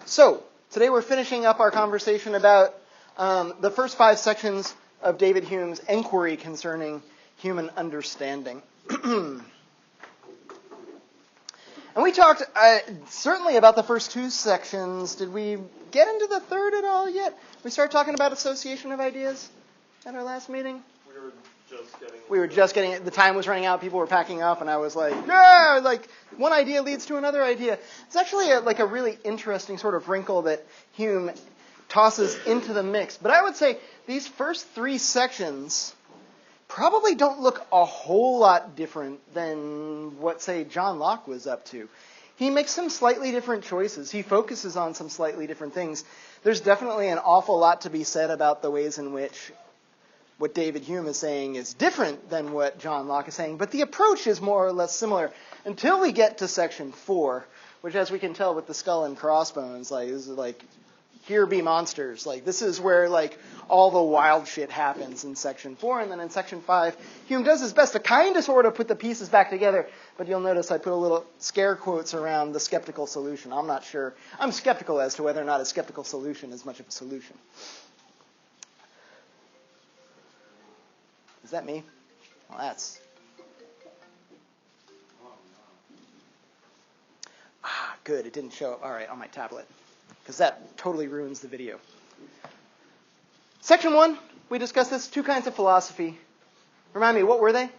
So, today we're finishing up our conversation about the first 5 sections of David Hume's Enquiry concerning human understanding. And we talked certainly about the first 2 sections. Did we get into the third at all yet? We started talking about association of ideas at our last meeting? We were just getting it. The time was running out. People were packing up, and I was like, yeah, like one idea leads to another idea. It's actually a really interesting sort of wrinkle that Hume tosses into the mix. But I would say these first 3 sections probably don't look a whole lot different than what, say, John Locke was up to. He makes some slightly different choices. He focuses on some slightly different things. There's definitely an awful lot to be said about the ways in which what David Hume is saying is different than what John Locke is saying, but the approach is more or less similar until we get to section 4, which, as we can tell with the skull and crossbones, this is here be monsters. This is where all the wild shit happens in section 4, and then in section 5, Hume does his best to kind of sort of put the pieces back together, but you'll notice I put a little scare quotes around the skeptical solution. I'm not sure. I'm skeptical as to whether or not a skeptical solution is much of a solution. Is that me? Well, that's... good. It didn't show up. All right, on my tablet. Because that totally ruins the video. Section 1, we discussed this. 2 kinds of philosophy. Remind me, what were they?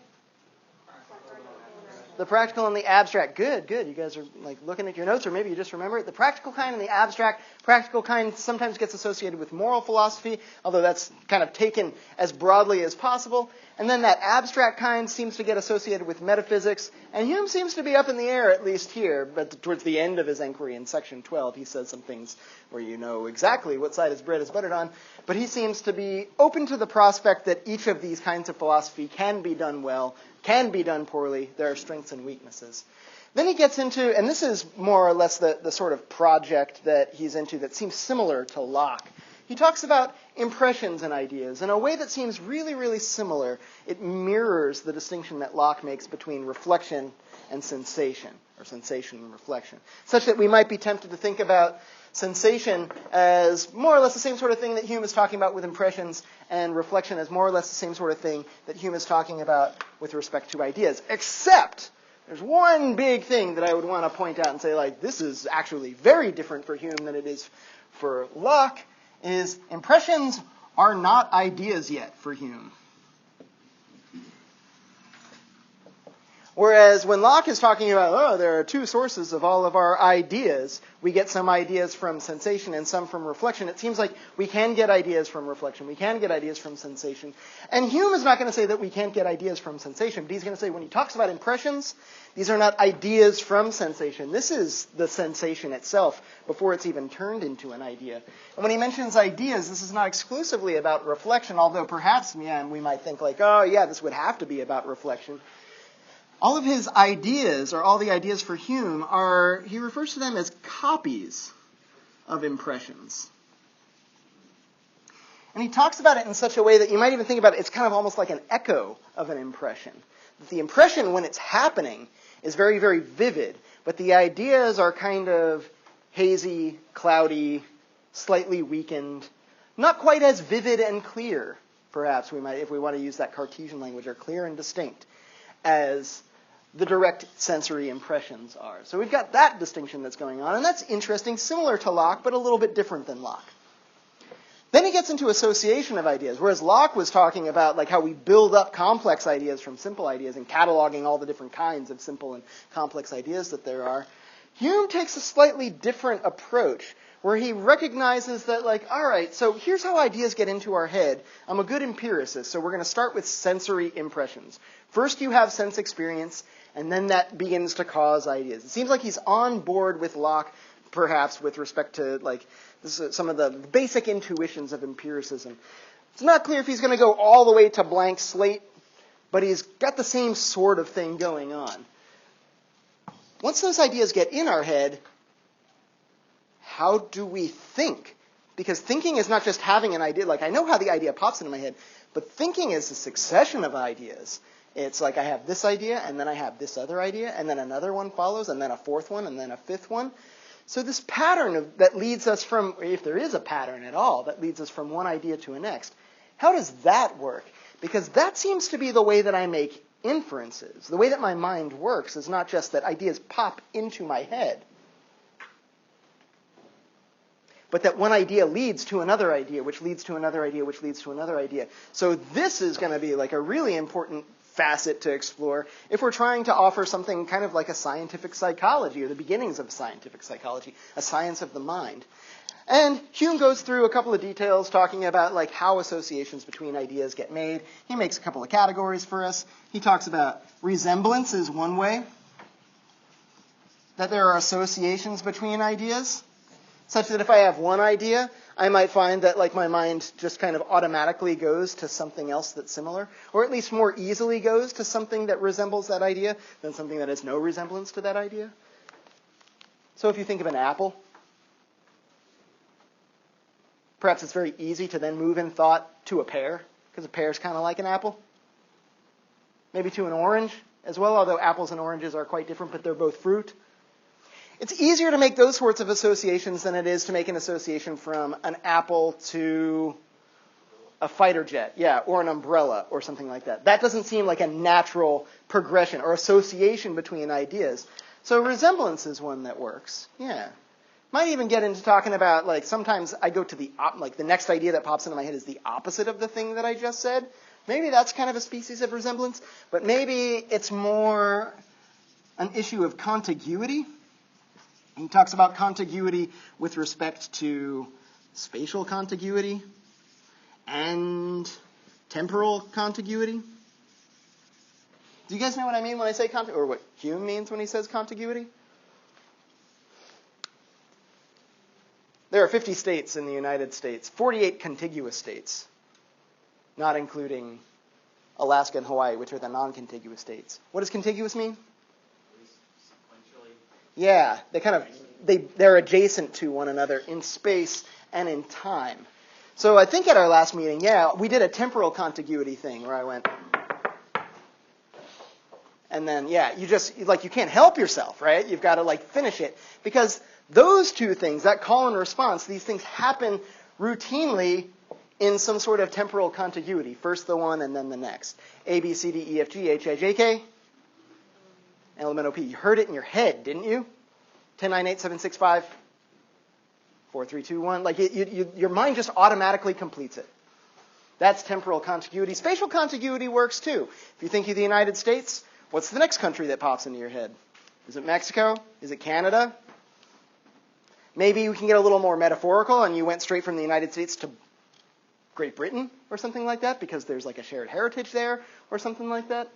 The practical and the abstract. Good. You guys are looking at your notes, or maybe you just remember it. The practical kind and the abstract. Practical kind sometimes gets associated with moral philosophy, although that's kind of taken as broadly as possible. And then that abstract kind seems to get associated with metaphysics. And Hume seems to be up in the air, at least here, but towards the end of his Enquiry in section 12, he says some things where you know exactly what side his bread is buttered on. But he seems to be open to the prospect that each of these kinds of philosophy can be done well, can be done poorly. There are strengths and weaknesses. Then he gets into, and this is more or less the sort of project that he's into that seems similar to Locke. He talks about impressions and ideas in a way that seems really, really similar. It mirrors the distinction that Locke makes between reflection and sensation, or sensation and reflection, such that we might be tempted to think about sensation as more or less the same sort of thing that Hume is talking about with impressions, and reflection as more or less the same sort of thing that Hume is talking about with respect to ideas. Except there's one big thing that I would want to point out and say, this is actually very different for Hume than it is for Locke, is impressions are not ideas yet for Hume. Whereas when Locke is talking about, there are 2 sources of all of our ideas, we get some ideas from sensation and some from reflection. It seems like we can get ideas from reflection, we can get ideas from sensation. And Hume is not going to say that we can't get ideas from sensation, but he's going to say when he talks about impressions, these are not ideas from sensation. This is the sensation itself before it's even turned into an idea. And when he mentions ideas, this is not exclusively about reflection, although perhaps we might think this would have to be about reflection. All of his ideas, or all the ideas for Hume, he refers to them as copies of impressions. And he talks about it in such a way that you might even think about it's kind of almost like an echo of an impression. That the impression, when it's happening, is very, very vivid, but the ideas are kind of hazy, cloudy, slightly weakened, not quite as vivid and clear, perhaps we might, if we want to use that Cartesian language, or clear and distinct, as the direct sensory impressions are. So we've got that distinction that's going on, and that's interesting, similar to Locke, but a little bit different than Locke. Then he gets into association of ideas, whereas Locke was talking about how we build up complex ideas from simple ideas and cataloging all the different kinds of simple and complex ideas that there are. Hume takes a slightly different approach, where he recognizes that, all right, so here's how ideas get into our head. I'm a good empiricist, so we're going to start with sensory impressions. First you have sense experience, and then that begins to cause ideas. It seems like he's on board with Locke, perhaps, with respect to, some of the basic intuitions of empiricism. It's not clear if he's going to go all the way to blank slate, but he's got the same sort of thing going on. Once those ideas get in our head, how do we think? Because thinking is not just having an idea. I know how the idea pops into my head, but thinking is a succession of ideas. It's I have this idea, and then I have this other idea, and then another one follows, and then a fourth one, and then a fifth one. So this pattern that leads us from, if there is a pattern at all, that leads us from one idea to a next, how does that work? Because that seems to be the way that I make inferences. The way that my mind works is not just that ideas pop into my head, but that one idea leads to another idea, which leads to another idea, which leads to another idea. So this is going to be like a really important facet to explore if we're trying to offer something kind of like a scientific psychology, or the beginnings of scientific psychology, a science of the mind. And Hume goes through a couple of details talking about like how associations between ideas get made. He makes a couple of categories for us. He talks about resemblance is one way, that there are associations between ideas, such that if I have one idea, I might find that like my mind just kind of automatically goes to something else that's similar, or at least more easily goes to something that resembles that idea than something that has no resemblance to that idea. So if you think of an apple, perhaps it's very easy to then move in thought to a pear, because a pear is kind of like an apple. Maybe to an orange as well, although apples and oranges are quite different, but they're both fruit. It's easier to make those sorts of associations than it is to make an association from an apple to a fighter jet, or an umbrella, or something like that. That doesn't seem like a natural progression or association between ideas. So resemblance is one that works, Might even get into talking about, like, sometimes I go to the next idea that pops into my head is the opposite of the thing that I just said. Maybe that's kind of a species of resemblance, but maybe it's more an issue of contiguity. He talks about contiguity with respect to spatial contiguity and temporal contiguity. Do you guys know what I mean when I say contiguity, or what Hume means when he says contiguity? There are 50 states in the United States, 48 contiguous states, not including Alaska and Hawaii, which are the non-contiguous states. What does contiguous mean? Yeah, they're adjacent to one another in space and in time. So I think at our last meeting, we did a temporal contiguity thing where I went, and then you can't help yourself, right? You've got to finish it, because those two things, that call and response, these things happen routinely in some sort of temporal contiguity. First the one and then the next. A, B, C, D, E, F, G, H, I, J, K. Element OP. You heard it in your head, didn't you? 10, 9, 8, 7, 6, 5, 4, 3, 2, 1. Your mind just automatically completes it. That's temporal contiguity. Spatial contiguity works too. If you think of the United States, what's the next country that pops into your head? Is it Mexico? Is it Canada? Maybe you can get a little more metaphorical and you went straight from the United States to Great Britain or something like that because there's like a shared heritage there or something like that.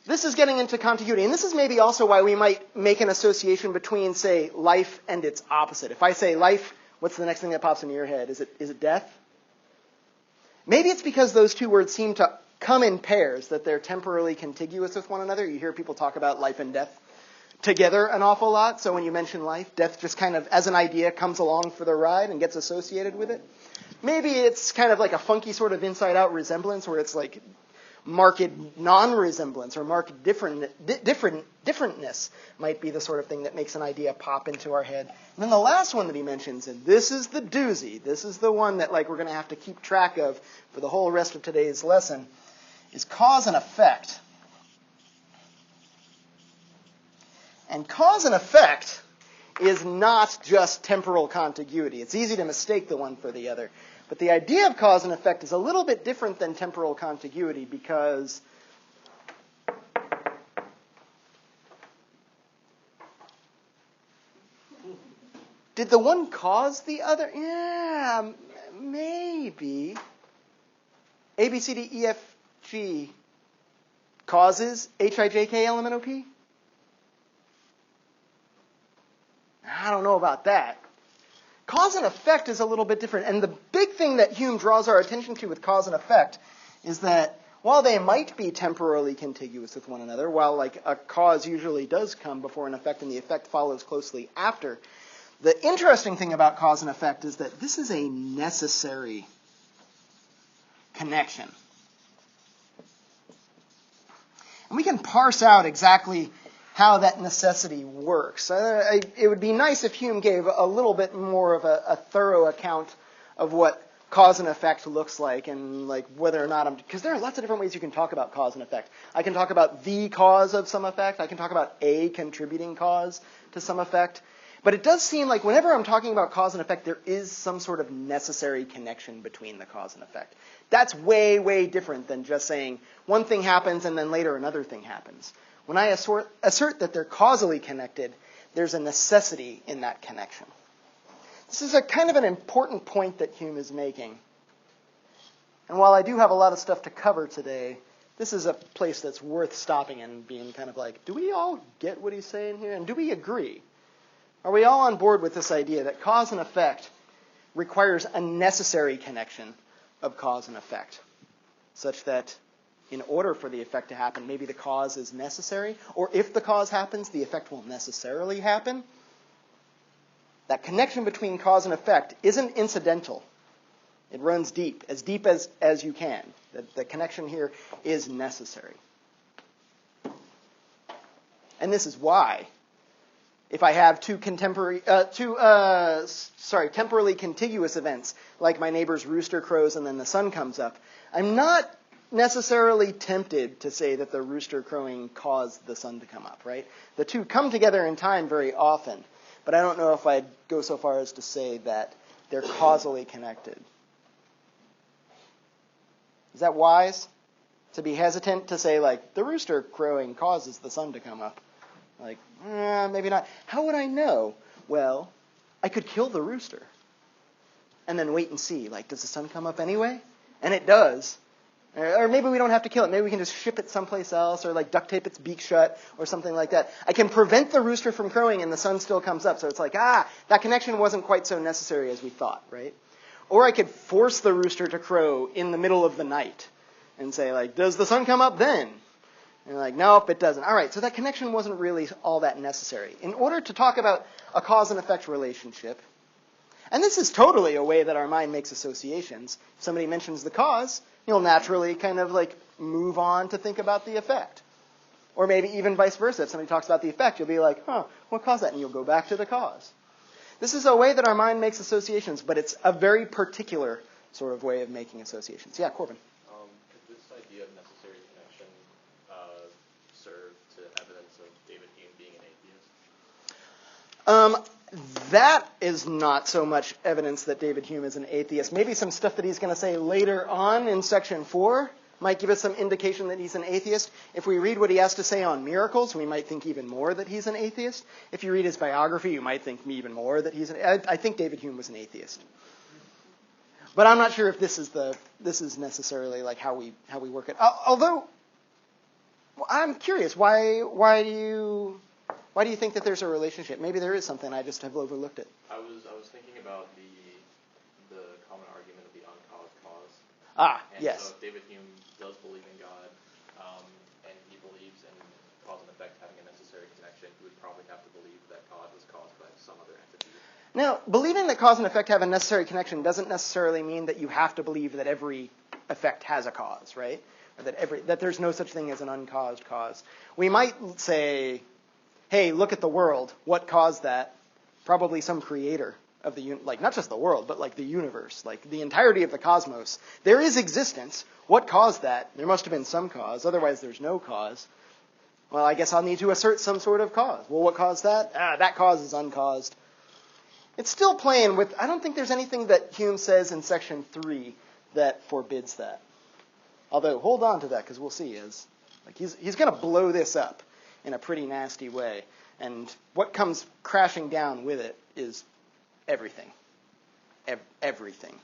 This is getting into contiguity, and this is maybe also why we might make an association between, say, life and its opposite. If I say life, what's the next thing that pops into your head? Is it death? Maybe it's because those two words seem to come in pairs, that they're temporally contiguous with one another. You hear people talk about life and death together an awful lot. So when you mention life, death just kind of, as an idea, comes along for the ride and gets associated with it. Maybe it's kind of like a funky sort of inside-out resemblance where it's like marked non-resemblance or marked differentness might be the sort of thing that makes an idea pop into our head. And then the last one that he mentions, and this is the doozy, this is the one that we're going to have to keep track of for the whole rest of today's lesson, is cause and effect. And cause and effect is not just temporal contiguity. It's easy to mistake the one for the other. But the idea of cause and effect is a little bit different than temporal contiguity because did the one cause the other? Yeah, maybe. A, B, C, D, E, F, G causes H, I, J, K, L, M, N, O, P? I don't know about that. Cause and effect is a little bit different. And the big thing that Hume draws our attention to with cause and effect is that while they might be temporally contiguous with one another, while a cause usually does come before an effect and the effect follows closely after, the interesting thing about cause and effect is that this is a necessary connection. And we can parse out exactly how that necessity works. It would be nice if Hume gave a little bit more of a thorough account of what cause and effect looks like, and like whether or not because there are lots of different ways you can talk about cause and effect. I can talk about the cause of some effect. I can talk about a contributing cause to some effect. But it does seem like whenever I'm talking about cause and effect, there is some sort of necessary connection between the cause and effect. That's way, way different than just saying one thing happens and then later another thing happens. When I assert that they're causally connected, there's a necessity in that connection. This is a kind of an important point that Hume is making. And while I do have a lot of stuff to cover today, this is a place that's worth stopping and being kind of like, do we all get what he's saying here? And do we agree? Are we all on board with this idea that cause and effect requires a necessary connection of cause and effect, such that in order for the effect to happen, maybe the cause is necessary, or if the cause happens, the effect will necessarily happen? That connection between cause and effect isn't incidental. It runs deep as you can. The connection here is necessary. And this is why, if I have two temporally contiguous events, like my neighbor's rooster crows and then the sun comes up, I'm not necessarily tempted to say that the rooster crowing caused the sun to come up, right? The two come together in time very often, but I don't know if I'd go so far as to say that they're causally connected. Is that wise? To be hesitant to say, like, the rooster crowing causes the sun to come up? Like, maybe not. How would I know? Well, I could kill the rooster and then wait and see. Like, does the sun come up anyway? And it does. Or maybe we don't have to kill it. Maybe we can just ship it someplace else, or like duct tape its beak shut or something like that. I can prevent the rooster from crowing and the sun still comes up. So it's like, that connection wasn't quite so necessary as we thought, right? Or I could force the rooster to crow in the middle of the night and say, like, does the sun come up then? And like, nope, it doesn't. All right, so that connection wasn't really all that necessary. In order to talk about a cause and effect relationship, and this is totally a way that our mind makes associations. If somebody mentions the cause, you'll naturally kind of like move on to think about the effect. Or maybe even vice versa. If somebody talks about the effect, you'll be like, what caused that? And you'll go back to the cause. This is a way that our mind makes associations, but it's a very particular sort of way of making associations. Yeah, Corbin. Could this idea of necessary connection serve to evidence of David Hume being an atheist? That is not so much evidence that David Hume is an atheist. Maybe some stuff that he's going to say later on in section 4 might give us some indication that he's an atheist. If we read what he has to say on miracles, we might think even more that he's an atheist. If you read his biography, you might think even more that he's I think David Hume was an atheist. But I'm not sure if this is necessarily like how we work it. Although I'm curious, why do you think that there's a relationship? Maybe there is something. I just have overlooked it. I was thinking about the common argument of the uncaused cause. And Yes. so if David Hume does believe in God, and he believes in cause and effect having a necessary connection, he would probably have to believe that God was caused by some other entity. Now, believing that cause and effect have a necessary connection doesn't necessarily mean that you have to believe that every effect has a cause, right? Or that there's no such thing as an uncaused cause. We might say, hey, look at the world. What caused that? Probably some creator of the like not just the world, but like the universe, like the entirety of the cosmos. There is existence. What caused that? There must have been some cause. Otherwise, there's no cause. Well, I guess I'll need to assert some sort of cause. Well, what caused that? That cause is uncaused. It's still playing with. I don't think there's anything that Hume says in section 3 that forbids that. Although, hold on to that because we'll see. He's going to blow this up in a pretty nasty way. And what comes crashing down with it is everything. Everything.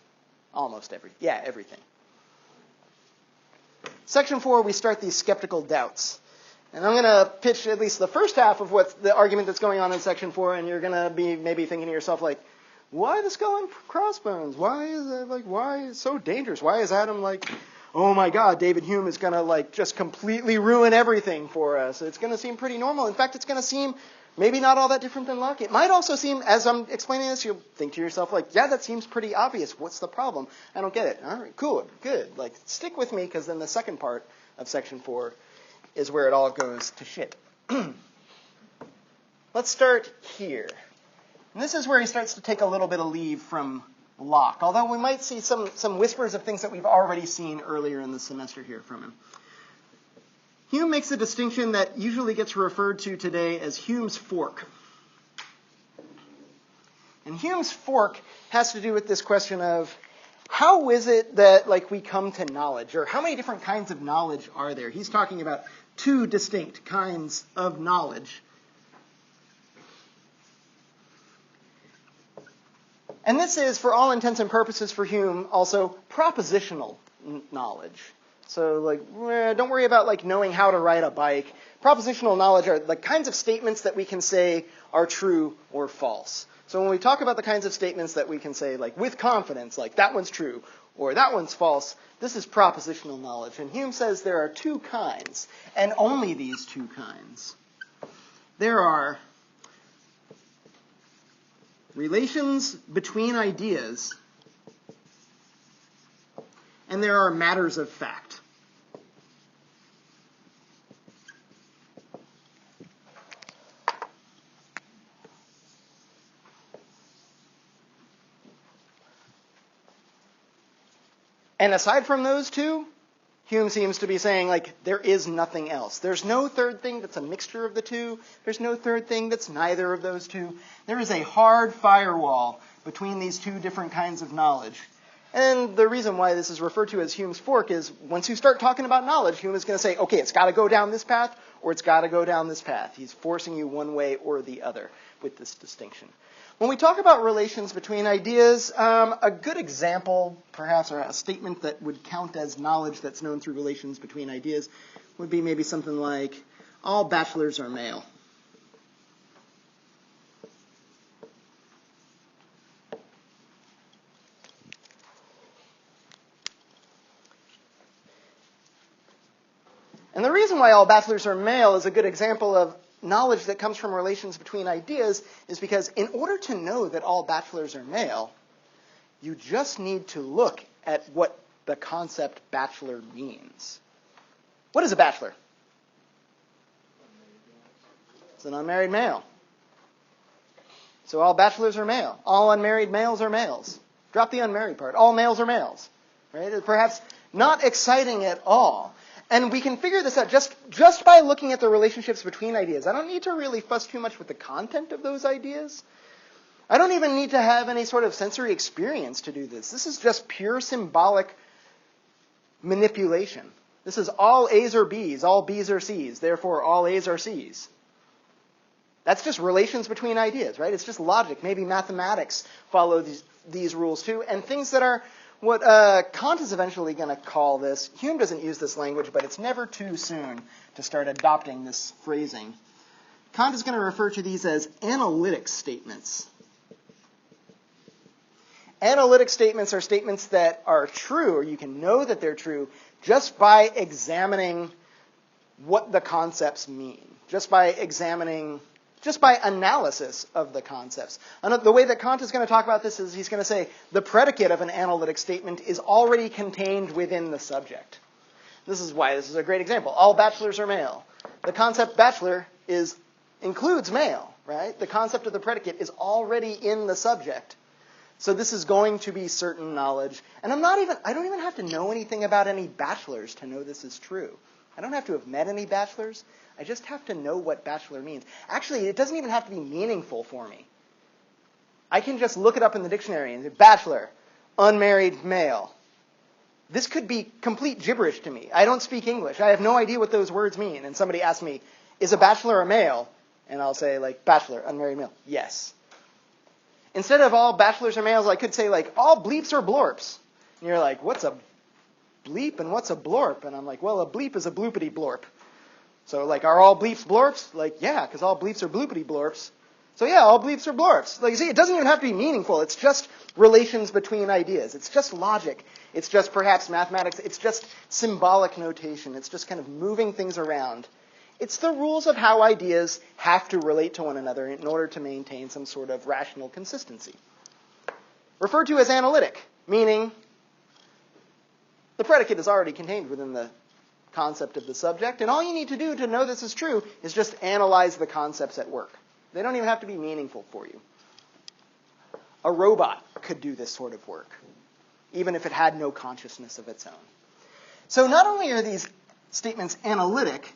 Almost everything. Yeah, everything. Section 4, we start these skeptical doubts. And I'm going to pitch at least the first half of what's the argument that's going on in section 4, and you're going to be maybe thinking to yourself, like, why the skull and crossbones? Why is it so dangerous? Why is Adam like, oh my God, David Hume is going to just completely ruin everything for us? It's going to seem pretty normal. In fact, it's going to seem maybe not all that different than luck. It might also seem, as I'm explaining this, you'll think to yourself, like, yeah, that seems pretty obvious. What's the problem? I don't get it. All right, cool, good. Stick with me, because then the second part of section 4 is where it all goes to shit. let's start here. And this is where he starts to take a little bit of leave from Locke, although we might see some whispers of things that we've already seen earlier in the semester here from him. Hume makes a distinction that usually gets referred to today as Hume's fork. And Hume's fork has to do with this question of how is it that we come to knowledge, or how many different kinds of knowledge are there? He's talking about two distinct kinds of knowledge. And this is, for all intents and purposes for Hume, also propositional knowledge. So, don't worry about, knowing how to ride a bike. Propositional knowledge are the kinds of statements that we can say are true or false. So when we talk about the kinds of statements that we can say, with confidence, that one's true or that one's false, this is propositional knowledge. And Hume says there are two kinds, and only these two kinds. There are relations between ideas, and there are matters of fact. And aside from those two, Hume seems to be saying, there is nothing else. There's no third thing that's a mixture of the two. There's no third thing that's neither of those two. There is a hard firewall between these two different kinds of knowledge. And the reason why this is referred to as Hume's fork is once you start talking about knowledge, Hume is going to say, okay, it's got to go down this path or it's got to go down this path. He's forcing you one way or the other with this distinction. When we talk about relations between ideas, a good example, perhaps, or a statement that would count as knowledge that's known through relations between ideas would be maybe something like, all bachelors are male. And the reason why all bachelors are male is a good example of knowledge that comes from relations between ideas is because in order to know that all bachelors are male, you just need to look at what the concept bachelor means. What is a bachelor? It's an unmarried male. So all bachelors are male. All unmarried males are males. Drop the unmarried part. All males are males. Right? It's perhaps not exciting at all. And we can figure this out just by looking at the relationships between ideas. I don't need to really fuss too much with the content of those ideas. I don't even need to have any sort of sensory experience to do this. This is just pure symbolic manipulation. This is all A's are B's, all B's are C's, therefore all A's are C's. That's just relations between ideas, right? It's just logic. Maybe mathematics follow these rules too. And things that are what Kant is eventually going to call this, Hume doesn't use this language, but it's never too soon to start adopting this phrasing. Kant is going to refer to these as analytic statements. Analytic statements are statements that are true, or you can know that they're true, just by examining what the concepts mean, just by analysis of the concepts. And the way that Kant is going to talk about this is he's going to say the predicate of an analytic statement is already contained within the subject. This is why this is a great example. All bachelors are male. The concept bachelor includes male, right? The concept of the predicate is already in the subject. So this is going to be certain knowledge. And I don't even have to know anything about any bachelors to know this is true. I don't have to have met any bachelors. I just have to know what bachelor means. Actually, it doesn't even have to be meaningful for me. I can just look it up in the dictionary and say, bachelor, unmarried male. This could be complete gibberish to me. I don't speak English. I have no idea what those words mean. And somebody asks me, is a bachelor a male? And I'll say, bachelor, unmarried male. Yes. Instead of all bachelors are males, I could say, all bleeps are blorps. And you're like, what's a bleep and what's a blorp? And I'm like, well, a bleep is a bloopity blorp. So, are all bleeps blorps? Yeah, because all bleeps are bloopity blorps. So, yeah, all bleeps are blorps. See, it doesn't even have to be meaningful. It's just relations between ideas. It's just logic. It's just perhaps mathematics. It's just symbolic notation. It's just kind of moving things around. It's the rules of how ideas have to relate to one another in order to maintain some sort of rational consistency. Referred to as analytic, meaning the predicate is already contained within the concept of the subject, and all you need to do to know this is true is just analyze the concepts at work. They don't even have to be meaningful for you. A robot could do this sort of work, even if it had no consciousness of its own. So not only are these statements analytic,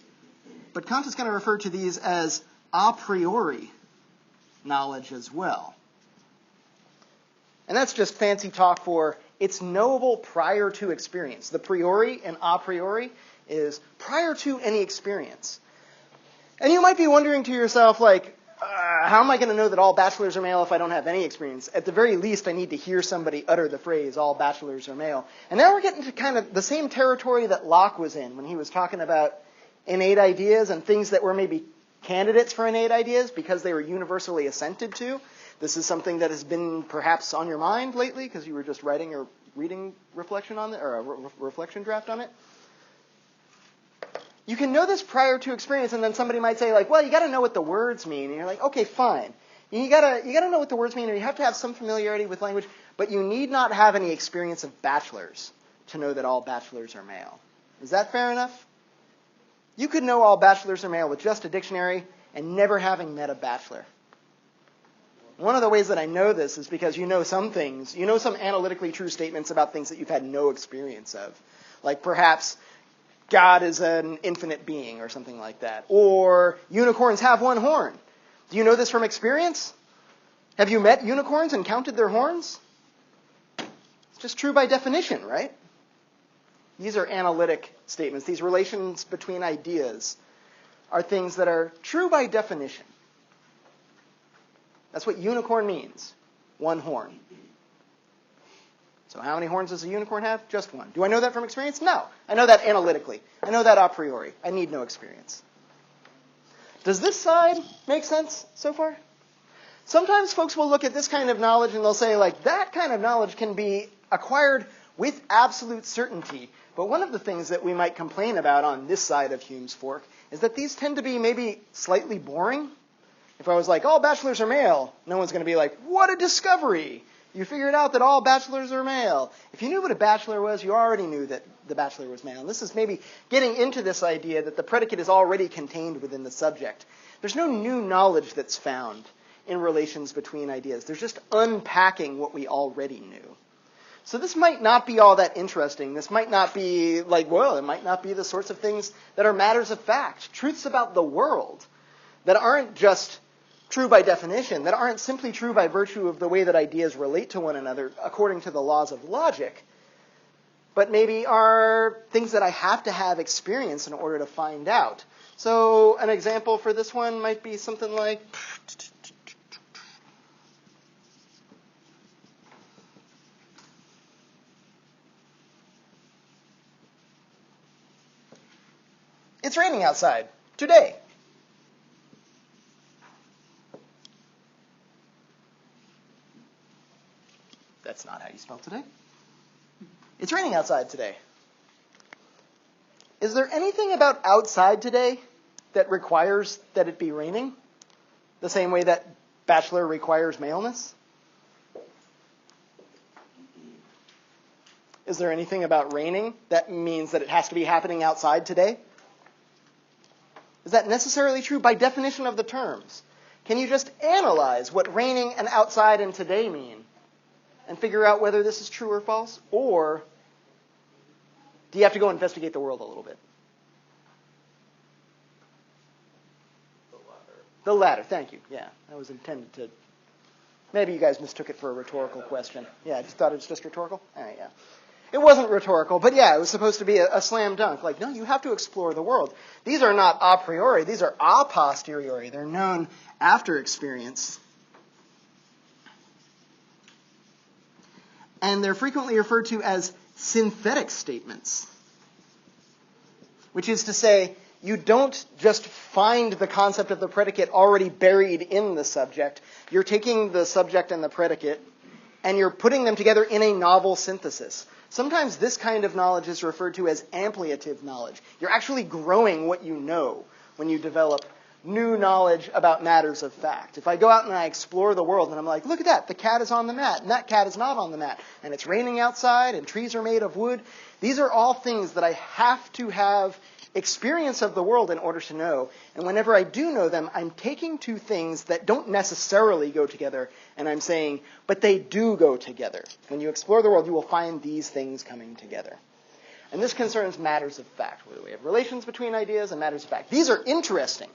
but Kant is going to refer to these as a priori knowledge as well. And that's just fancy talk for it's knowable prior to experience. The priori and a priori is prior to any experience. And you might be wondering to yourself, like, how am I going to know that all bachelors are male if I don't have any experience? At the very least, I need to hear somebody utter the phrase, all bachelors are male. And now we're getting to kind of the same territory that Locke was in when he was talking about innate ideas and things that were maybe candidates for innate ideas because they were universally assented to. This is something that has been perhaps on your mind lately because you were just writing or reading reflection on it, or a reflection draft on it. You can know this prior to experience, and then somebody might say, like, well, you got to know what the words mean. And you're like, okay, fine. You got to know what the words mean, or you have to have some familiarity with language, but you need not have any experience of bachelors to know that all bachelors are male. Is that fair enough? You could know all bachelors are male with just a dictionary and never having met a bachelor. One of the ways that I know this is because you know some things, you know some analytically true statements about things that you've had no experience of. Like perhaps God is an infinite being or something like that. Or unicorns have one horn. Do you know this from experience? Have you met unicorns and counted their horns? It's just true by definition, right? These are analytic statements. These relations between ideas are things that are true by definition. That's what unicorn means. One horn. So how many horns does a unicorn have? Just one. Do I know that from experience? No. I know that analytically. I know that a priori. I need no experience. Does this side make sense so far? Sometimes folks will look at this kind of knowledge and they'll say, like, that kind of knowledge can be acquired with absolute certainty. But one of the things that we might complain about on this side of Hume's fork is that these tend to be maybe slightly boring. If I was like, all bachelors are male, no one's going to be like, what a discovery! You figured out that all bachelors are male. If you knew what a bachelor was, you already knew that the bachelor was male. And this is maybe getting into this idea that the predicate is already contained within the subject. There's no new knowledge that's found in relations between ideas. There's just unpacking what we already knew. So this might not be all that interesting. This might not be like, well, it might not be the sorts of things that are matters of fact, truths about the world that aren't just true by definition, that aren't simply true by virtue of the way that ideas relate to one another according to the laws of logic, but maybe are things that I have to have experience in order to find out. So an example for this one might be something like, it's raining outside today. That's not how you spell today. It's raining outside today. Is there anything about outside today that requires that it be raining? The same way that bachelor requires maleness? Is there anything about raining that means that it has to be happening outside today? Is that necessarily true by definition of the terms? Can you just analyze what raining and outside and today mean and figure out whether this is true or false? Or do you have to go investigate the world a little bit? The latter, thank you. Yeah, that was intended to... Maybe you guys mistook it for a rhetorical question. Yeah, I just thought it was just rhetorical? All right, yeah. It wasn't rhetorical, but yeah, it was supposed to be a slam dunk. Like, no, you have to explore the world. These are not a priori. These are a posteriori. They're known after experience. And they're frequently referred to as synthetic statements, which is to say, you don't just find the concept of the predicate already buried in the subject. You're taking the subject and the predicate, and you're putting them together in a novel synthesis. Sometimes this kind of knowledge is referred to as ampliative knowledge. You're actually growing what you know when you develop new knowledge about matters of fact. If I go out and I explore the world and I'm like, look at that, the cat is on the mat, and that cat is not on the mat, and it's raining outside, and trees are made of wood, these are all things that I have to have experience of the world in order to know. And whenever I do know them, I'm taking two things that don't necessarily go together, and I'm saying, but they do go together. When you explore the world, you will find these things coming together. And this concerns matters of fact, where we have relations between ideas and matters of fact. These are interesting,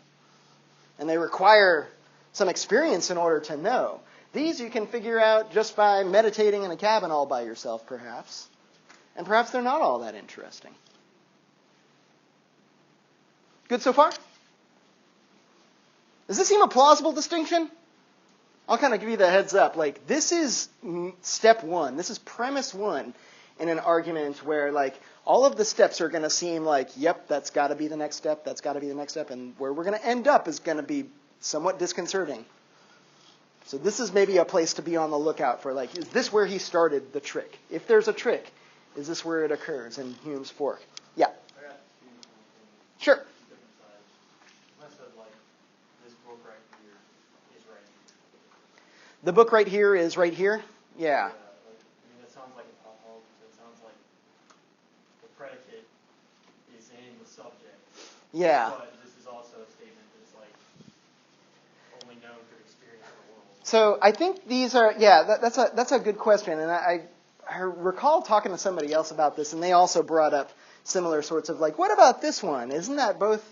and they require some experience in order to know. These you can figure out just by meditating in a cabin all by yourself, perhaps. And perhaps they're not all that interesting. Good so far? Does this seem a plausible distinction? I'll kind of give you the heads up. Like, this is step one. This is premise one in an argument where, like, all of the steps are going to seem like, yep, that's got to be the next step, that's got to be the next step, and where we're going to end up is going to be somewhat disconcerting. So this is maybe a place to be on the lookout for, like, is this where he started the trick? If there's a trick, is this where it occurs in Hume's fork? Yeah. Sure. Different sides. I said, like, this book right here is right here. The book right here is right here? Yeah. Like, I mean, it sounds like it sounds like the predicate is in the subject. Yeah. But this is also a statement that's, like, only known through experience of the world. So I think these are, that's a good question. And I recall talking to somebody else about this, and they also brought up similar sorts of, like, what about this one? Isn't that both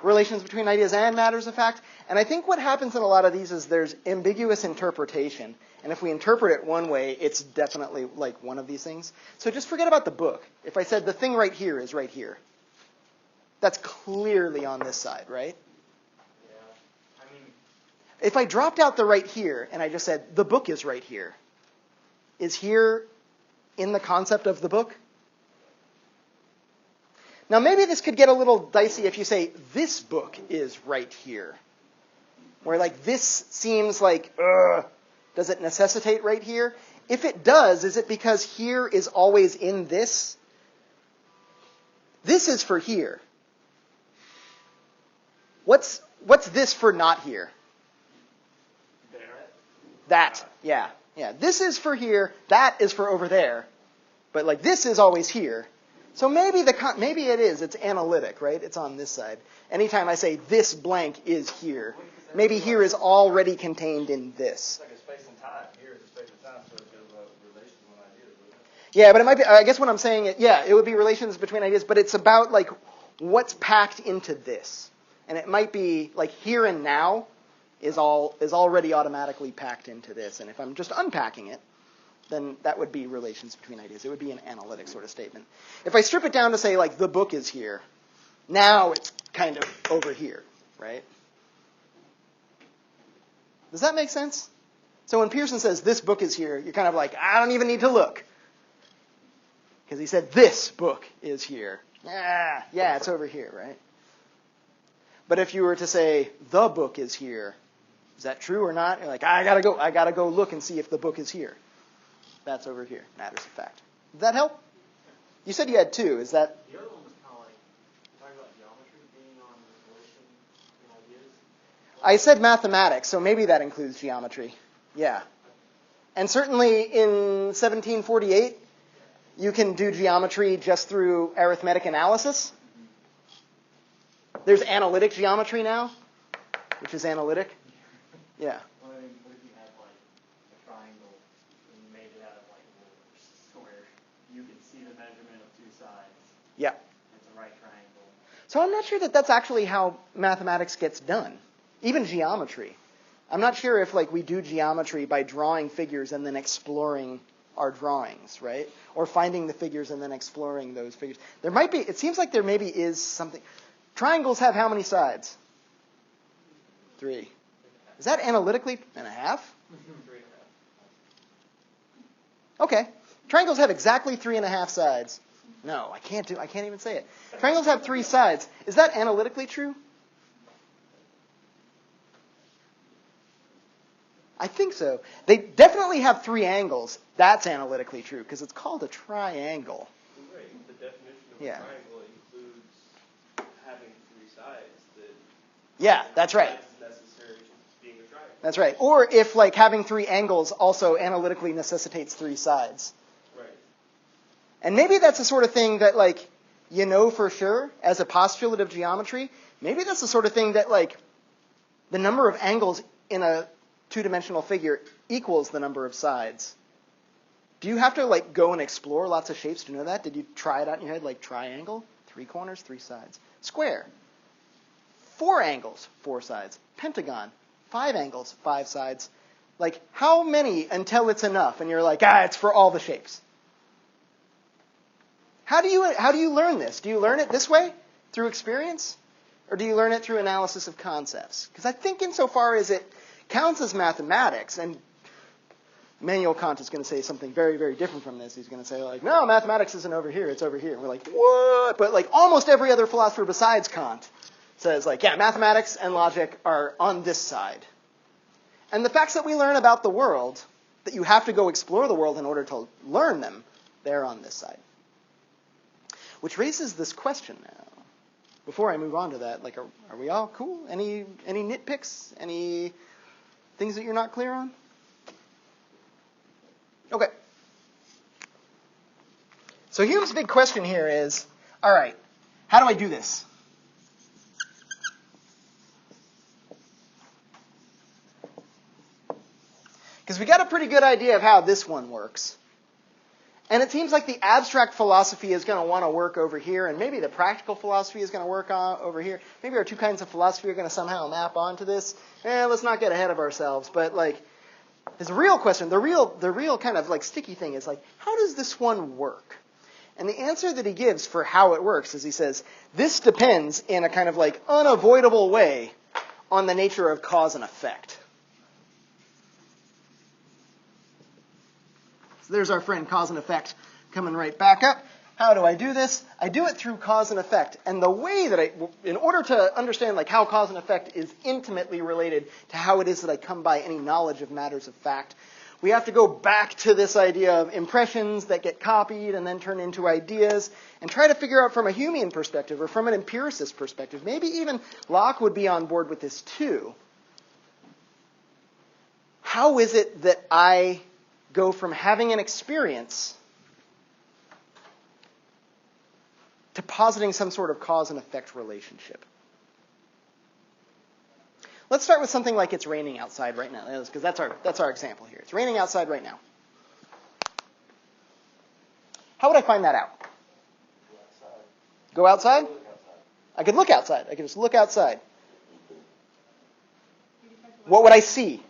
relations between ideas and matters of fact? And I think what happens in a lot of these is there's ambiguous interpretation. And if we interpret it one way, it's definitely like one of these things. So just forget about the book. If I said the thing right here is right here, that's clearly on this side, right? Yeah. I mean, if I dropped out the right here and I just said the book is right here, is here in the concept of the book? Now, maybe this could get a little dicey if you say, this book is right here. Where, like, this seems like, does it necessitate right here? If it does, is it because here is always in this? This is for here. What's this for not here? there. That, yeah. This is for here, that is for over there. But, like, this is always here. So maybe it's analytic, right? It's on this side. Anytime I say this blank is here, maybe here is already contained in this. It's like a space and time. Here is a space and time, so it's a relation with ideas, wouldn't it? Yeah, but it might be, I guess what I'm saying, it would be relations between ideas, but it's about, like, what's packed into this. And it might be, like, here and now is already automatically packed into this. And if I'm just unpacking it, then that would be relations between ideas. It would be an analytic sort of statement. If I strip it down to say, like, the book is here, now it's kind of over here, right? Does that make sense? So when Pearson says, this book is here, you're kind of like, I don't even need to look. Because he said, this book is here. Yeah, it's over here, right? But if you were to say, the book is here, is that true or not? You're like, I gotta go look and see if the book is here. That's over here. Matters of fact. Did that help? You said you had two. Is that? The other one was kind of like talking about geometry being on relation between ideas. I said mathematics, so maybe that includes geometry. Yeah. And certainly in 1748, you can do geometry just through arithmetic analysis. There's analytic geometry now, which is analytic. Yeah. What if you had, like, a triangle and you made it out of, like, rulers where you can see the measurement of two sides? Yeah. It's a right triangle. So I'm not sure that that's actually how mathematics gets done. Even geometry. I'm not sure if, like, we do geometry by drawing figures and then exploring our drawings, right? Or finding the figures and then exploring those figures. There might be, it seems like there maybe is something. Triangles have how many sides? 3. Is that analytically and a half? 3.5. Okay. Triangles have exactly 3.5 sides. No, I can't even say it. Triangles have 3 sides. Is that analytically true? I think so. They definitely have 3 angles. That's analytically true because it's called a triangle. Right. The definition of Yeah. a triangle includes having 3 sides. Yeah, that's right. That's necessary to being a triangle. That's right. Or if, like, having 3 angles also analytically necessitates 3 sides. Right. And maybe that's the sort of thing that, like, you know for sure as a postulate of geometry, maybe that's the sort of thing that like the number of angles in a two-dimensional figure equals the number of sides. Do you have to like go and explore lots of shapes to know that? Did you try it out in your head, like triangle, 3 corners, 3 sides? Square, 4 angles, 4 sides. Pentagon, 5 angles, 5 sides. Like, how many until it's enough? And you're like, it's for all the shapes. How do you learn this? Do you learn it this way, through experience? Or do you learn it through analysis of concepts? Because I think insofar as it counts as mathematics, and Immanuel Kant is going to say something very, very different from this. He's going to say, like, no, mathematics isn't over here, it's over here. And we're like, what? But like almost every other philosopher besides Kant says, like, yeah, mathematics and logic are on this side. And the facts that we learn about the world, that you have to go explore the world in order to learn them, they're on this side. Which raises this question now. Before I move on to that, like, are we all cool? Any nitpicks? Any things that you're not clear on? Okay. So Hume's big question here is, all right, how do I do this? Because we got a pretty good idea of how this one works. And it seems like the abstract philosophy is going to want to work over here, and maybe the practical philosophy is going to work over here. Maybe our two kinds of philosophy are going to somehow map onto this. Let's not get ahead of ourselves. But like, there's a real question. The real kind of like sticky thing is like, how does this one work? And the answer that he gives for how it works is he says, this depends in a kind of like unavoidable way on the nature of cause and effect. So there's our friend cause and effect coming right back up. How do I do this? I do it through cause and effect. And the way that in order to understand like how cause and effect is intimately related to how it is that I come by any knowledge of matters of fact, we have to go back to this idea of impressions that get copied and then turn into ideas and try to figure out from a Humean perspective or from an empiricist perspective, maybe even Locke would be on board with this too. How is it that I go from having an experience to positing some sort of cause and effect relationship? Let's start with something like it's raining outside right now, because that's our example here. It's raining outside right now. How would I find that out? Go outside? I could look outside. I could just look outside. What would I see?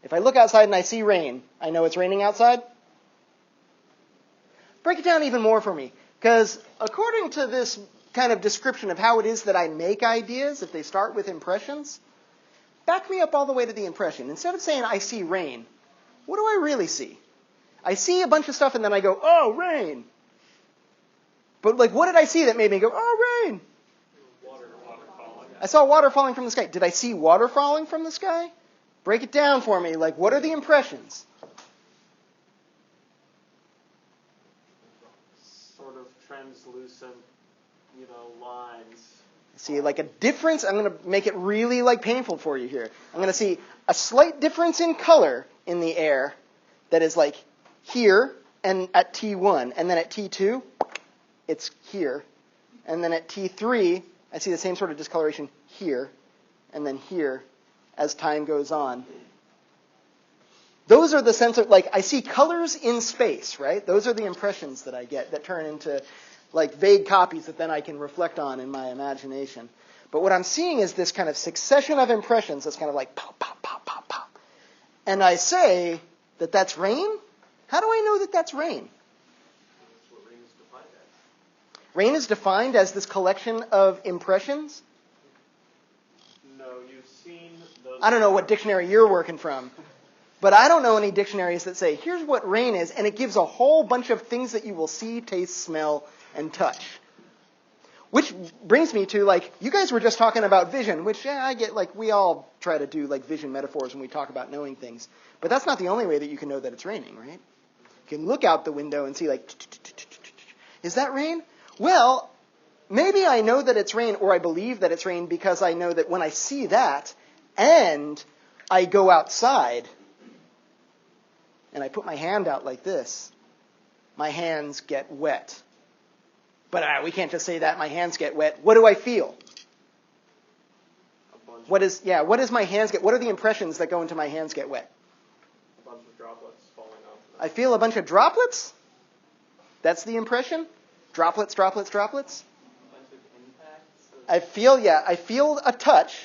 If I look outside and I see rain, I know it's raining outside? Break it down even more for me, because according to this kind of description of how it is that I make ideas, if they start with impressions, back me up all the way to the impression. Instead of saying I see rain, what do I really see? I see a bunch of stuff and then I go, oh, rain. But like, what did I see that made me go, oh, rain? Water falling. I saw water falling from the sky. Did I see water falling from the sky? Break it down for me. Like, what are the impressions? Sort of translucent, lines. See, like a difference. I'm going to make it really like painful for you here. I'm going to see a slight difference in color in the air that is like here and at T1, and then at T2, it's here, and then at T3, I see the same sort of discoloration here, and then here as time goes on. Those are the sense of, like, I see colors in space, right? Those are the impressions that I get that turn into like vague copies that then I can reflect on in my imagination. But what I'm seeing is this kind of succession of impressions that's kind of like pop, pop, pop, pop, pop. And I say that that's rain? How do I know that that's rain? That's what rain is defined as. Rain is defined as this collection of impressions? No, you've seen those. I don't know what dictionary you're working from. But I don't know any dictionaries that say, here's what rain is, and it gives a whole bunch of things that you will see, taste, smell, and touch. Which brings me to, like, you guys were just talking about vision, which, I get, like, we all try to do, like, vision metaphors when we talk about knowing things. But that's not the only way that you can know that it's raining, right? You can look out the window and see, like, is that rain? Well, maybe I know that it's rain, or I believe that it's rain, because I know that when I see that, and I go outside, and I put my hand out like this, my hands get wet. But we can't just say that. My hands get wet. What do I feel? What is my hands get? What are the impressions that go into my hands get wet? A bunch of droplets falling off. I feel a bunch of droplets? That's the impression? Droplets, droplets, droplets? A bunch of impacts. I feel a touch.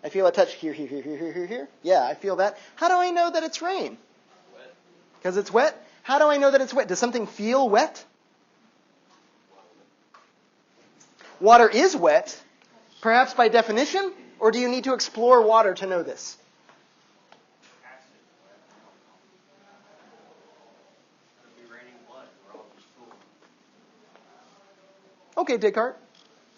I feel a touch here, here, here, here, here, here, here. Yeah, I feel that. How do I know that it's rain? Wet. Because it's wet? How do I know that it's wet? Does something feel wet? Water is wet, perhaps by definition, or do you need to explore water to know this? Okay, Descartes.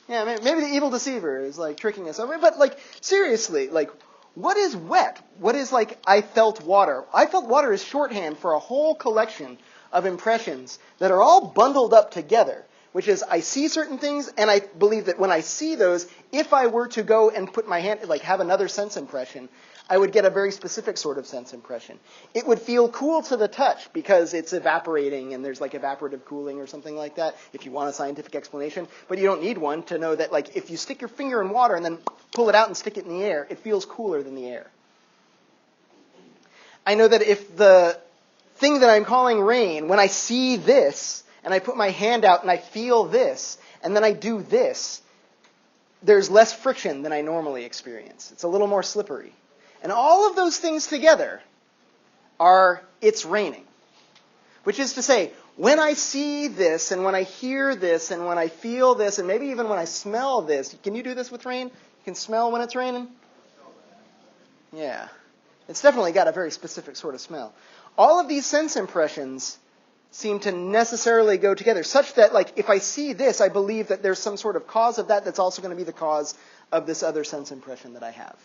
Yeah, maybe the evil deceiver is like tricking us over. But like seriously, like what is wet? What is like I felt water? I felt water is shorthand for a whole collection of impressions that are all bundled up together, which is I see certain things and I believe that when I see those, if I were to go and put my hand, like have another sense impression, I would get a very specific sort of sense impression. It would feel cool to the touch because it's evaporating and there's like evaporative cooling or something like that, if you want a scientific explanation. But you don't need one to know that like if you stick your finger in water and then pull it out and stick it in the air, it feels cooler than the air. I know that if the thing that I'm calling rain, when I see this and I put my hand out and I feel this and then I do this, there's less friction than I normally experience. It's a little more slippery. And all of those things together are it's raining. Which is to say, when I see this and when I hear this and when I feel this and maybe even when I smell this, can you do this with rain? You can smell when it's raining? Yeah. It's definitely got a very specific sort of smell. All of these sense impressions seem to necessarily go together, such that like if I see this, I believe that there's some sort of cause of that that's also going to be the cause of this other sense impression that I have.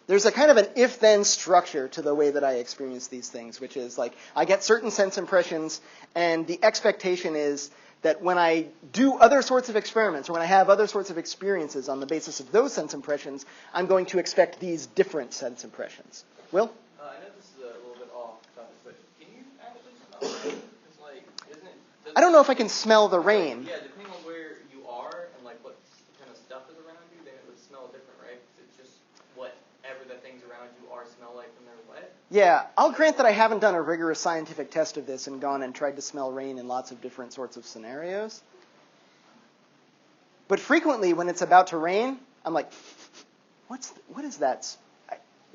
There's a kind of an if-then structure to the way that I experience these things, which is like I get certain sense impressions, and the expectation is that when I do other sorts of experiments or when I have other sorts of experiences on the basis of those sense impressions, I'm going to expect these different sense impressions. Will? I know this is a little bit off topic, but can you actually smell rain? It's like, isn't it? I don't know if I can smell the rain. Yeah, depending on where you are and like what kind of stuff is around you, then it would smell different, right? 'Cause it's just whatever the things around you are smell like when they're wet. Yeah, I'll grant that I haven't done a rigorous scientific test of this and gone and tried to smell rain in lots of different sorts of scenarios. But frequently when it's about to rain, I'm like, what is that?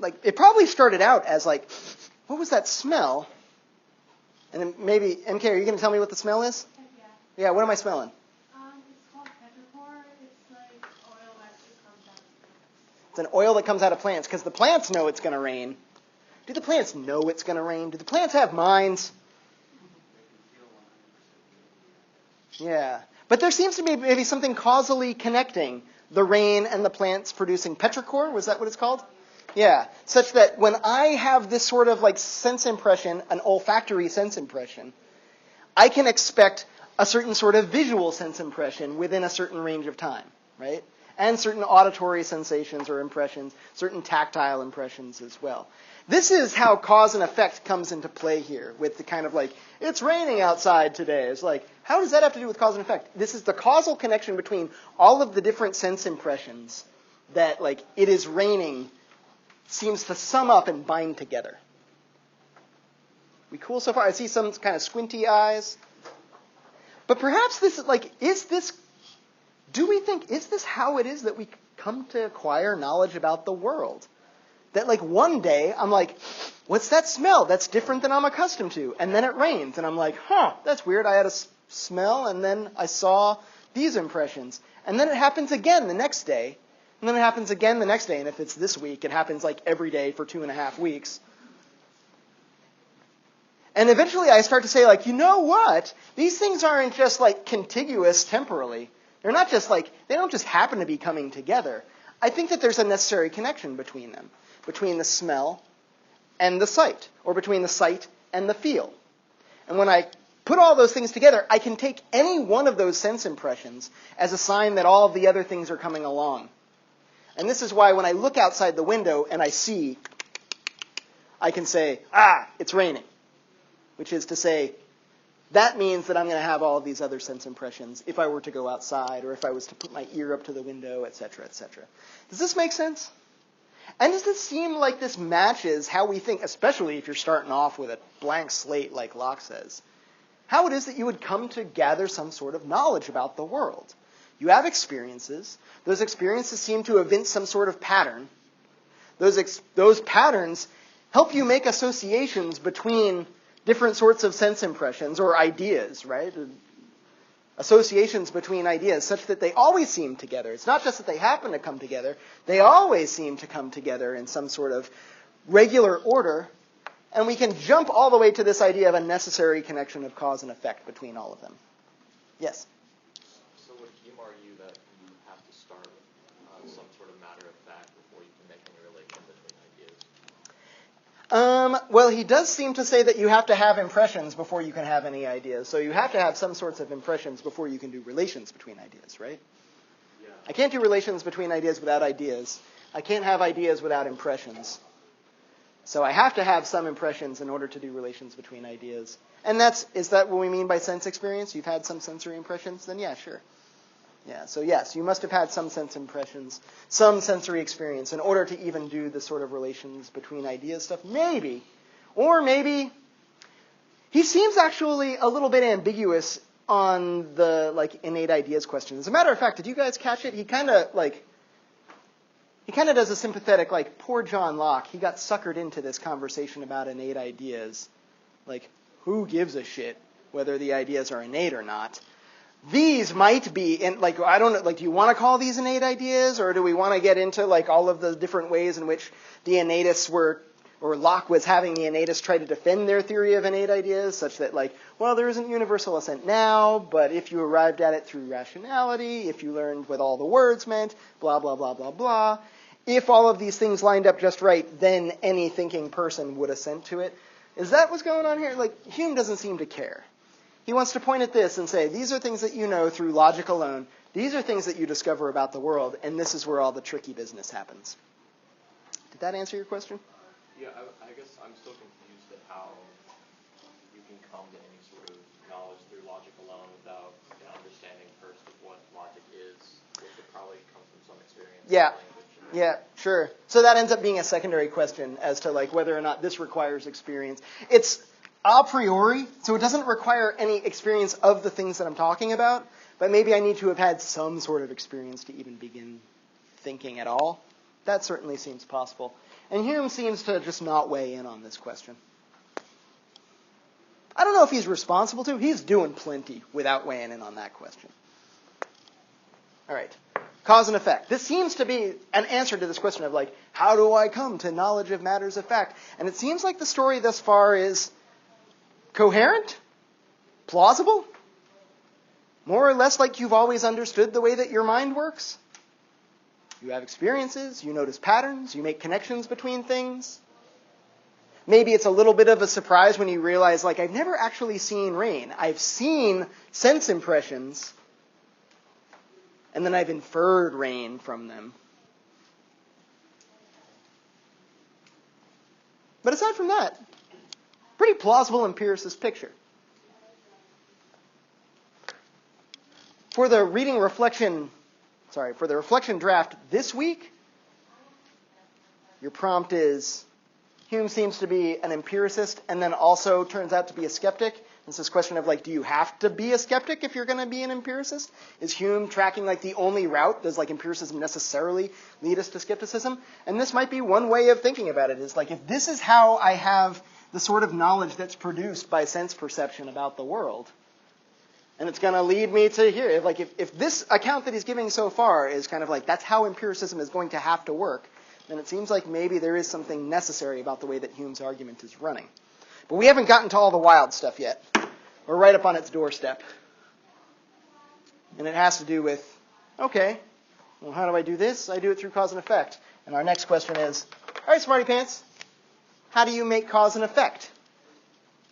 Like, it probably started out as like, what was that smell? And then maybe, MK, are you going to tell me what the smell is? Yeah. Yeah, what am I smelling? It's called petrichor. It's like oil that just comes out of plants. It's an oil that comes out of plants, because the plants know it's going to rain. Do the plants know it's going to rain? Do the plants have minds? Yeah. But there seems to be maybe something causally connecting the rain and the plants producing petrichor. Was that what it's called? Yeah. Such that when I have this sort of like sense impression, an olfactory sense impression, I can expect a certain sort of visual sense impression within a certain range of time, right? And certain auditory sensations or impressions, certain tactile impressions as well. This is how cause and effect comes into play here with the kind of like, it's raining outside today. It's like, how does that have to do with cause and effect? This is the causal connection between all of the different sense impressions that like it is raining seems to sum up and bind together. We cool so far? I see some kind of squinty eyes. But perhaps this is like, is this how it is that we come to acquire knowledge about the world? That like one day I'm like, what's that smell? That's different than I'm accustomed to. And then it rains and I'm like, that's weird. I had a smell and then I saw these impressions. And then it happens again the next day. And then it happens again the next day. And if it's this week, it happens like every day for 2.5 weeks. And eventually I start to say like, you know what? These things aren't just like contiguous temporally. They're not just like, they don't just happen to be coming together. I think that there's a necessary connection between them. Between the smell and the sight, or between the sight and the feel. And when I put all those things together, I can take any one of those sense impressions as a sign that all of the other things are coming along. And this is why when I look outside the window and I see, I can say, it's raining. Which is to say, that means that I'm going to have all of these other sense impressions if I were to go outside or if I was to put my ear up to the window, etc., etc. Does this make sense? And does this seem like this matches how we think, especially if you're starting off with a blank slate like Locke says, how it is that you would come to gather some sort of knowledge about the world? You have experiences. Those experiences seem to evince some sort of pattern. Those patterns help you make associations between different sorts of sense impressions or ideas, right? Associations between ideas such that they always seem together. It's not just that they happen to come together. They always seem to come together in some sort of regular order. And we can jump all the way to this idea of a necessary connection of cause and effect between all of them. Yes? So would Hume argue that you have to start with some sort of matter of fact before you can make any relation between ideas? Well, he does seem to say that you have to have impressions before you can have any ideas. So you have to have some sorts of impressions before you can do relations between ideas, right? Yeah. I can't do relations between ideas without ideas. I can't have ideas without impressions. So I have to have some impressions in order to do relations between ideas. And is that what we mean by sense experience? You've had some sensory impressions? Then yeah, sure. Yeah, so yes, you must have had some sense impressions, some sensory experience in order to even do the sort of relations between ideas stuff. Maybe. Or maybe he seems actually a little bit ambiguous on the innate ideas question. As a matter of fact, did you guys catch it? He kind of does a sympathetic, poor John Locke. He got suckered into this conversation about innate ideas. Who gives a shit whether the ideas are innate or not? These might be, I don't know, do you want to call these innate ideas, or do we want to get into, all of the different ways in which the innatists or Locke was having the innatists try to defend their theory of innate ideas, such that, there isn't universal assent now, but if you arrived at it through rationality, if you learned what all the words meant, blah, blah, blah, blah, blah. If all of these things lined up just right, then any thinking person would assent to it. Is that what's going on here? Hume doesn't seem to care. He wants to point at this and say, these are things that you know through logic alone. These are things that you discover about the world, and this is where all the tricky business happens. Did that answer your question? Yeah, I guess I'm still confused at how you can come to any sort of knowledge through logic alone without an understanding first of what logic is, which would probably come from some experience. Yeah. Language. Yeah, sure. So that ends up being a secondary question as to whether or not this requires experience. It's a priori, so it doesn't require any experience of the things that I'm talking about, but maybe I need to have had some sort of experience to even begin thinking at all. That certainly seems possible. And Hume seems to just not weigh in on this question. I don't know if he's responsible to. He's doing plenty without weighing in on that question. All right. Cause and effect. This seems to be an answer to this question of how do I come to knowledge of matters of fact? And it seems like the story thus far is coherent, plausible, more or less like you've always understood the way that your mind works. You have experiences, you notice patterns, you make connections between things. Maybe it's a little bit of a surprise when you realize, I've never actually seen rain. I've seen sense impressions, and then I've inferred rain from them. But aside from that, pretty plausible empiricist picture. For the reflection draft this week, your prompt is, Hume seems to be an empiricist and then also turns out to be a skeptic. It's this question of, do you have to be a skeptic if you're going to be an empiricist? Is Hume tracking, the only route? Does, empiricism necessarily lead us to skepticism? And this might be one way of thinking about it, is, if this is how I have the sort of knowledge that's produced by sense perception about the world, and it's going to lead me to here. If this account that he's giving so far is kind of that's how empiricism is going to have to work, then it seems like maybe there is something necessary about the way that Hume's argument is running. But we haven't gotten to all the wild stuff yet. We're right up on its doorstep. And it has to do with, okay, well, how do I do this? I do it through cause and effect. And our next question is, all right, smarty pants, how do you make cause and effect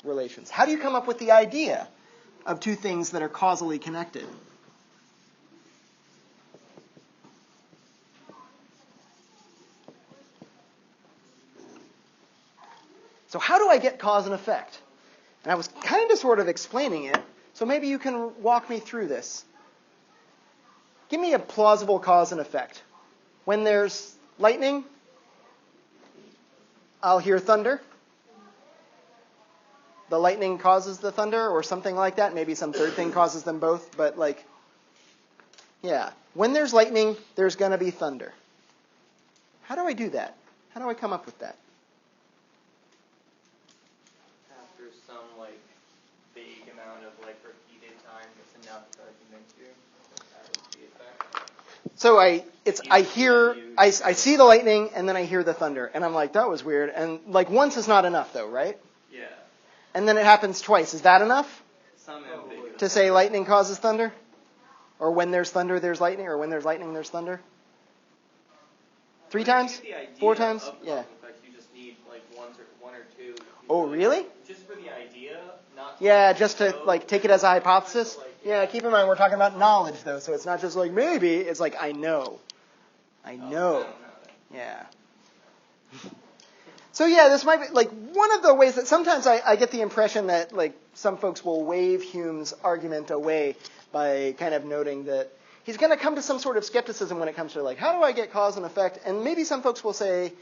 relations? How do you come up with the idea of two things that are causally connected? So how do I get cause and effect? And I was kind of sort of explaining it, so maybe you can walk me through this. Give me a plausible cause and effect. When there's lightning, I'll hear thunder. The lightning causes the thunder or something like that. Maybe some third thing causes them both, but like, yeah. When there's lightning, there's going to be thunder. How do I do that? How do I come up with that? After some like vague amount of like repeated time, it's enough to convince you that was the effect. So I see the lightning and then I hear the thunder and I'm like, that was weird. And like once is not enough though, right? Yeah. And then it happens twice. Is that enough Some ambiguous. to say lightning causes thunder? Or when there's thunder, there's lightning? Or when there's lightning, there's thunder? 3 times? 4 times? Yeah. Effects, you just need like one or two. Oh, really? Just for the idea, not. Yeah, just to like take it as a hypothesis. Yeah, keep in mind we're talking about knowledge though, so it's not just like maybe. It's like I know. I know. Yeah. So yeah, this might be like one of the ways that sometimes I get the impression that like some folks will wave Hume's argument away by kind of noting that he's going to come to some sort of skepticism when it comes to like, how do I get cause and effect? And maybe some folks will say,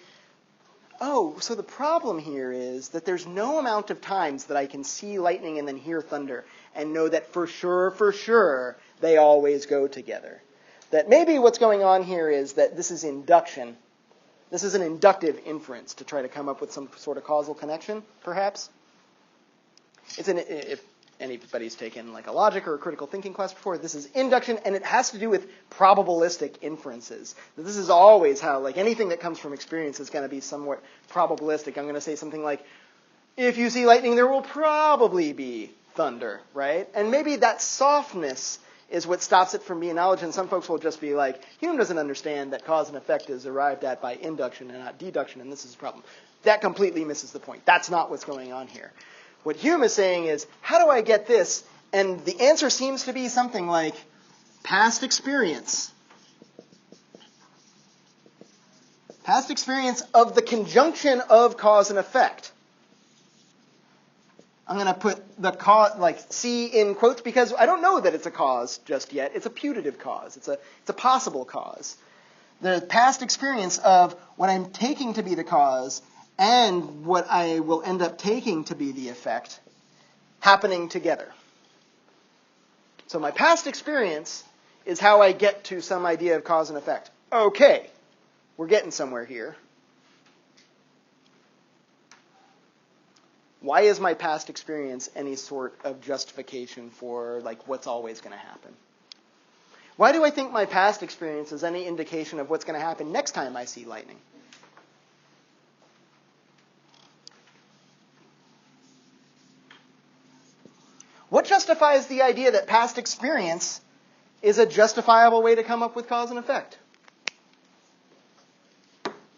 oh, so the problem here is that there's no amount of times that I can see lightning and then hear thunder and know that for sure, they always go together. That maybe what's going on here is that this is induction. This is an inductive inference to try to come up with some sort of causal connection, perhaps. If anybody's taken like a logic or a critical thinking class before, this is induction, and it has to do with probabilistic inferences. This is always how, like, anything that comes from experience is going to be somewhat probabilistic. I'm going to say something like, if you see lightning, there will probably be thunder, right? And maybe that softness is what stops it from being knowledge, and some folks will just be like, Hume doesn't understand that cause and effect is arrived at by induction and not deduction, and this is a problem. That completely misses the point. That's not what's going on here. What Hume is saying is, how do I get this? And the answer seems to be something like past experience. Past experience of the conjunction of cause and effect. I'm going to put the cause, like C in quotes, because I don't know that it's a cause just yet. It's a putative cause. It's a possible cause. The past experience of what I'm taking to be the cause and what I will end up taking to be the effect happening together. So my past experience is how I get to some idea of cause and effect. Okay, we're getting somewhere here. Why is my past experience any sort of justification for like what's always going to happen? Why do I think my past experience is any indication of what's going to happen next time I see lightning? What justifies the idea that past experience is a justifiable way to come up with cause and effect?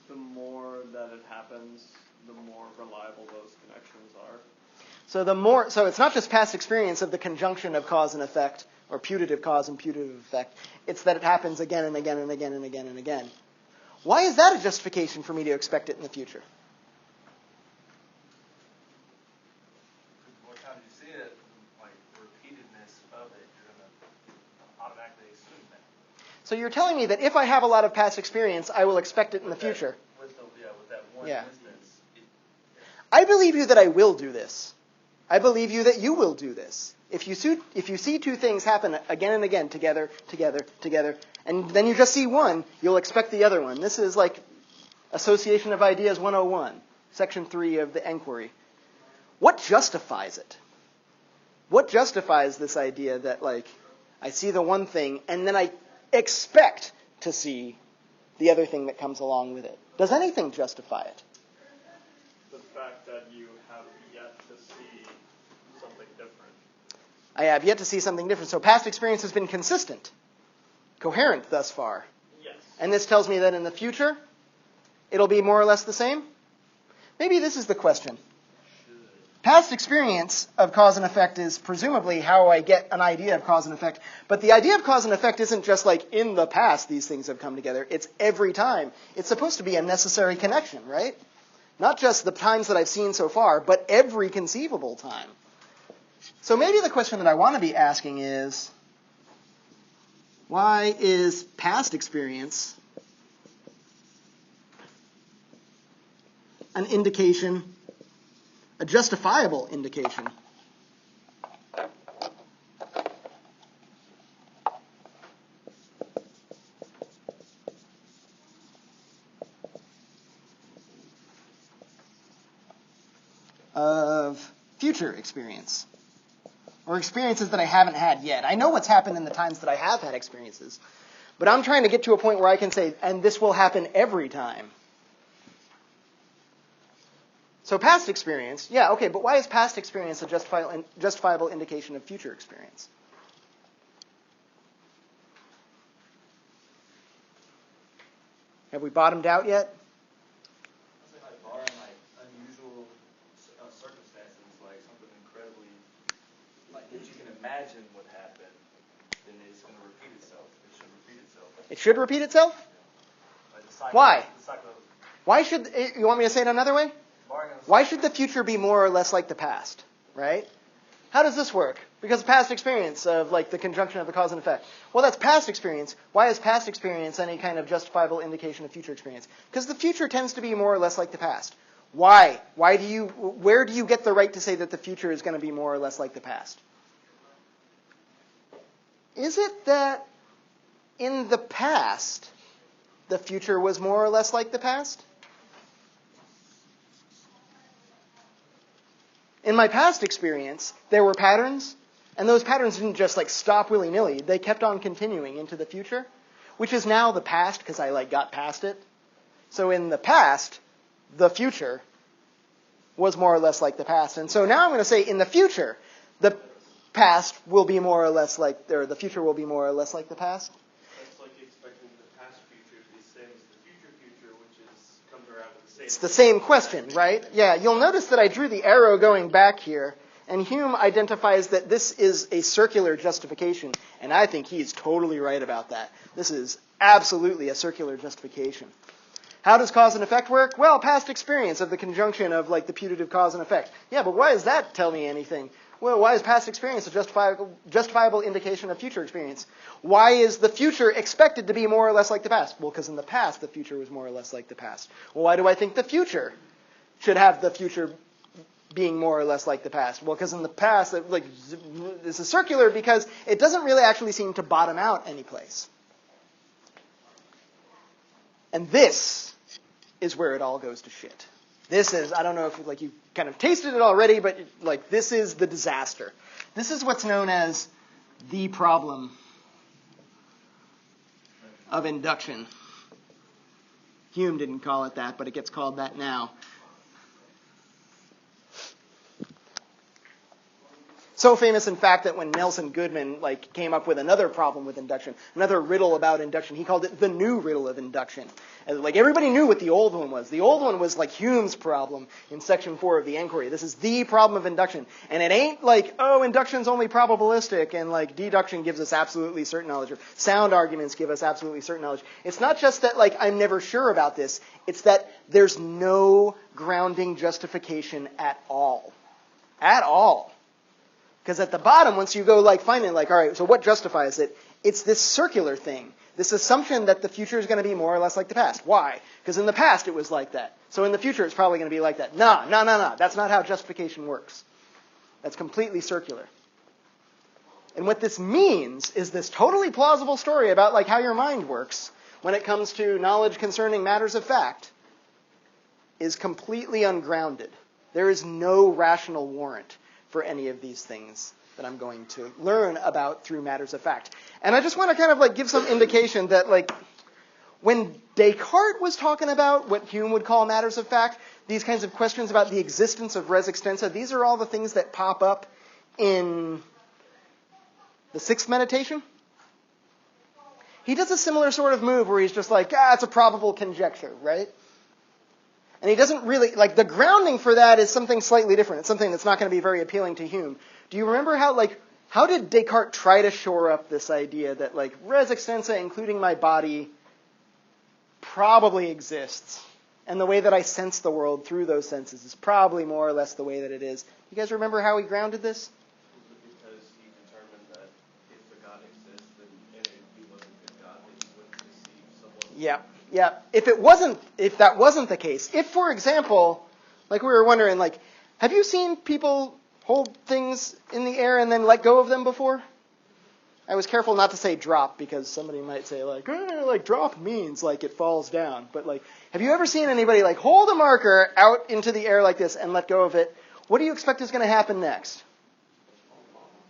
The more that it happens, the more reliable those connections are. So it's not just past experience of the conjunction of cause and effect, or putative cause and putative effect. It's that it happens again and again and again and again and again. Why is that a justification for me to expect it in the future? What time you see it, like the repeatedness of it, you're going to automatically assume that. So you're telling me that if I have a lot of past experience, I will expect it in the future. With that one Yeah. instance. I believe you that I will do this. I believe you that you will do this. If you see two things happen again and again, together, and then you just see one, you'll expect the other one. This is like Association of Ideas 101, Section 3 of the Enquiry. What justifies it? What justifies this idea that, like, I see the one thing, and then I expect to see the other thing that comes along with it? Does anything justify it? The fact that you have yet to see something different. I have yet to see something different. So past experience has been consistent, coherent thus far. Yes. And this tells me that in the future, it'll be more or less the same? Maybe this is the question. Past experience of cause and effect is presumably how I get an idea of cause and effect. But the idea of cause and effect isn't just like in the past these things have come together. It's every time. It's supposed to be a necessary connection, right? Not just the times that I've seen so far, but every conceivable time. So maybe the question that I want to be asking is, why is past experience an indication, a justifiable indication of future experience, or experiences that I haven't had yet? I know what's happened in the times that I have had experiences, but I'm trying to get to a point where I can say, and this will happen every time. So past experience, yeah, okay, but why is past experience a justifiable indication of future experience? Have we bottomed out yet? Like barring like unusual circumstances, like something incredibly, like that you can imagine would happen, then it's going to repeat itself. It should repeat itself. It should repeat itself? Like the cycle, Why? The cycle. Why should, you want me to say it another way? Why should the future be more or less like the past, right? How does this work? Because of past experience of like the conjunction of the cause and effect. Well, that's past experience. Why is past experience any kind of justifiable indication of future experience? Because the future tends to be more or less like the past. Why? Where do you get the right to say that the future is going to be more or less like the past? Is it that in the past, the future was more or less like the past? In my past experience, there were patterns, and those patterns didn't just like stop willy-nilly. They kept on continuing into the future, which is now the past because I like got past it. So in the past, the future was more or less like the past. And so now I'm going to say in the future, the past will be more or less like, or the future will be more or less like the past. That's like expecting the past future to be the same as the future, which comes around with the same. It's the same question, right? Yeah, you'll notice that I drew the arrow going back here, and Hume identifies that this is a circular justification, and I think he's totally right about that. This is absolutely a circular justification. How does cause and effect work? Well, past experience of the conjunction of like the putative cause and effect. Yeah, but why does that tell me anything? Well, why is past experience a justifiable indication of future experience? Why is the future expected to be more or less like the past? Well, because in the past, the future was more or less like the past. Well, why do I think the future should have the future being more or less like the past? Well, because in the past, like this is circular because it doesn't really actually seem to bottom out any place. And this is where it all goes to shit. This is, I don't know if like you kind of tasted it already, but like this is the disaster. This is what's known as the problem of induction. Hume didn't call it that, but it gets called that now. So famous, in fact, that when Nelson Goodman like came up with another problem with induction, another riddle about induction, he called it the new riddle of induction. And like everybody knew what the old one was. The old one was like Hume's problem in section 4 of the Enquiry. This is the problem of induction. And it ain't like, oh, induction's only probabilistic and like deduction gives us absolutely certain knowledge or sound arguments give us absolutely certain knowledge. It's not just that like I'm never sure about this. It's that there's no grounding justification at all. At all. Because at the bottom, once you go like find it, like, all right, so what justifies it? It's this circular thing, this assumption that the future is going to be more or less like the past. Why? Because in the past it was like that. So in the future it's probably going to be like that. No. That's not how justification works. That's completely circular. And what this means is this totally plausible story about like how your mind works when it comes to knowledge concerning matters of fact is completely ungrounded. There is no rational warrant for any of these things that I'm going to learn about through matters of fact. And I just want to kind of like give some indication that like when Descartes was talking about what Hume would call matters of fact, these kinds of questions about the existence of res extensa, these are all the things that pop up in the sixth meditation. He does a similar sort of move where he's just like, it's a probable conjecture, right? And he doesn't really, like the grounding for that is something slightly different. It's something that's not going to be very appealing to Hume. Do you remember how did Descartes try to shore up this idea that like res extensa, including my body, probably exists? And the way that I sense the world through those senses is probably more or less the way that it is. You guys remember how he grounded this? Yeah. If that wasn't the case, if, for example, like we were wondering, like, have you seen people hold things in the air and then let go of them before? I was careful not to say drop because somebody might say like drop means like it falls down. But like, have you ever seen anybody like hold a marker out into the air like this and let go of it? What do you expect is going to happen next?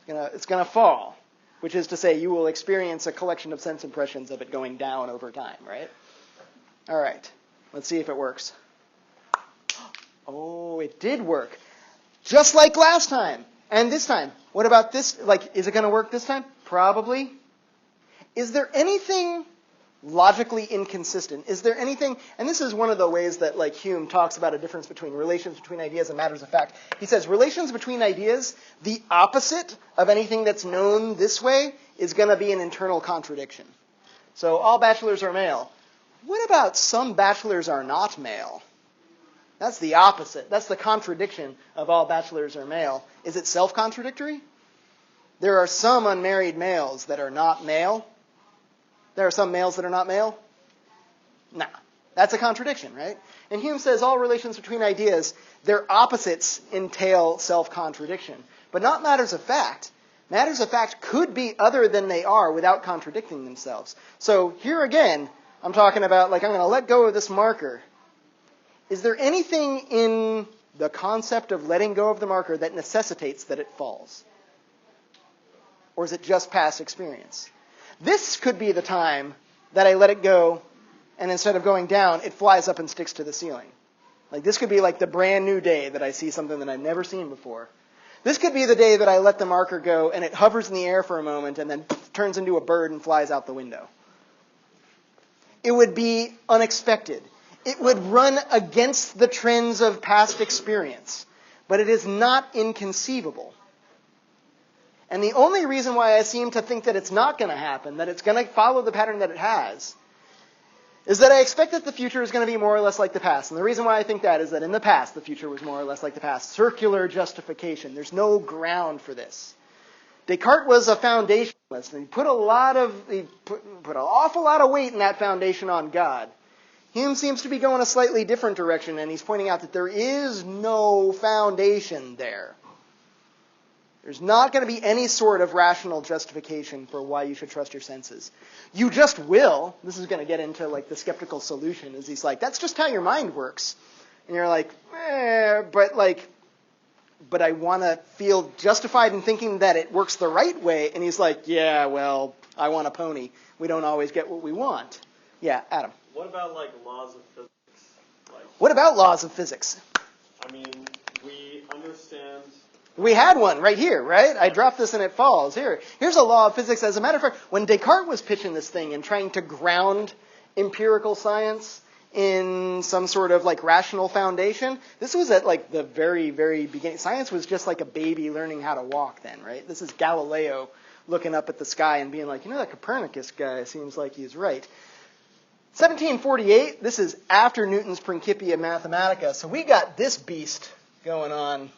It's going to fall, which is to say you will experience a collection of sense impressions of it going down over time, right? All right, let's see if it works. Oh, it did work. Just like last time. And this time. What about this? Like, is it going to work this time? Probably. Is there anything logically inconsistent? Is there anything, and this is one of the ways that like Hume talks about a difference between relations between ideas and matters of fact. He says relations between ideas, the opposite of anything that's known this way is going to be an internal contradiction. So all bachelors are male. What about some bachelors are not male? That's the opposite. That's the contradiction of all bachelors are male. Is it self-contradictory? There are some unmarried males that are not male. There are some males that are not male. Nah, that's a contradiction, right? And Hume says all relations between ideas, their opposites entail self-contradiction. But not matters of fact. Matters of fact could be other than they are without contradicting themselves. So here again, I'm talking about like I'm going to let go of this marker. Is there anything in the concept of letting go of the marker that necessitates that it falls? Or is it just past experience? This could be the time that I let it go, and instead of going down, it flies up and sticks to the ceiling. Like this could be like the brand new day that I see something that I've never seen before. This could be the day that I let the marker go, and it hovers in the air for a moment, and then turns into a bird and flies out the window. It would be unexpected. It would run against the trends of past experience, but it is not inconceivable. And the only reason why I seem to think that it's not going to happen, that it's going to follow the pattern that it has, is that I expect that the future is going to be more or less like the past. And the reason why I think that is that in the past, the future was more or less like the past. Circular justification. There's no ground for this. Descartes was a foundationalist, and he put an awful lot of weight in that foundation on God. Hume seems to be going a slightly different direction, and he's pointing out that there is no foundation there. There's not going to be any sort of rational justification for why you should trust your senses. You just will. This is going to get into like the skeptical solution. Is he's like, that's just how your mind works, and you're like, but I want to feel justified in thinking that it works the right way. And he's like, yeah, well, I want a pony. We don't always get what we want. Yeah, Adam. What about like laws of physics? What about laws of physics? I mean, we understand. We had one right here, right? I dropped this and it falls. Here's a law of physics. As a matter of fact, when Descartes was pitching this thing and trying to ground empirical science in some sort of like rational foundation, this was at like the very, very beginning. Science was just like a baby learning how to walk then, right? This is Galileo looking up at the sky and being like, that Copernicus guy seems like he's right. 1748, this is after Newton's Principia Mathematica, so we got this beast going on.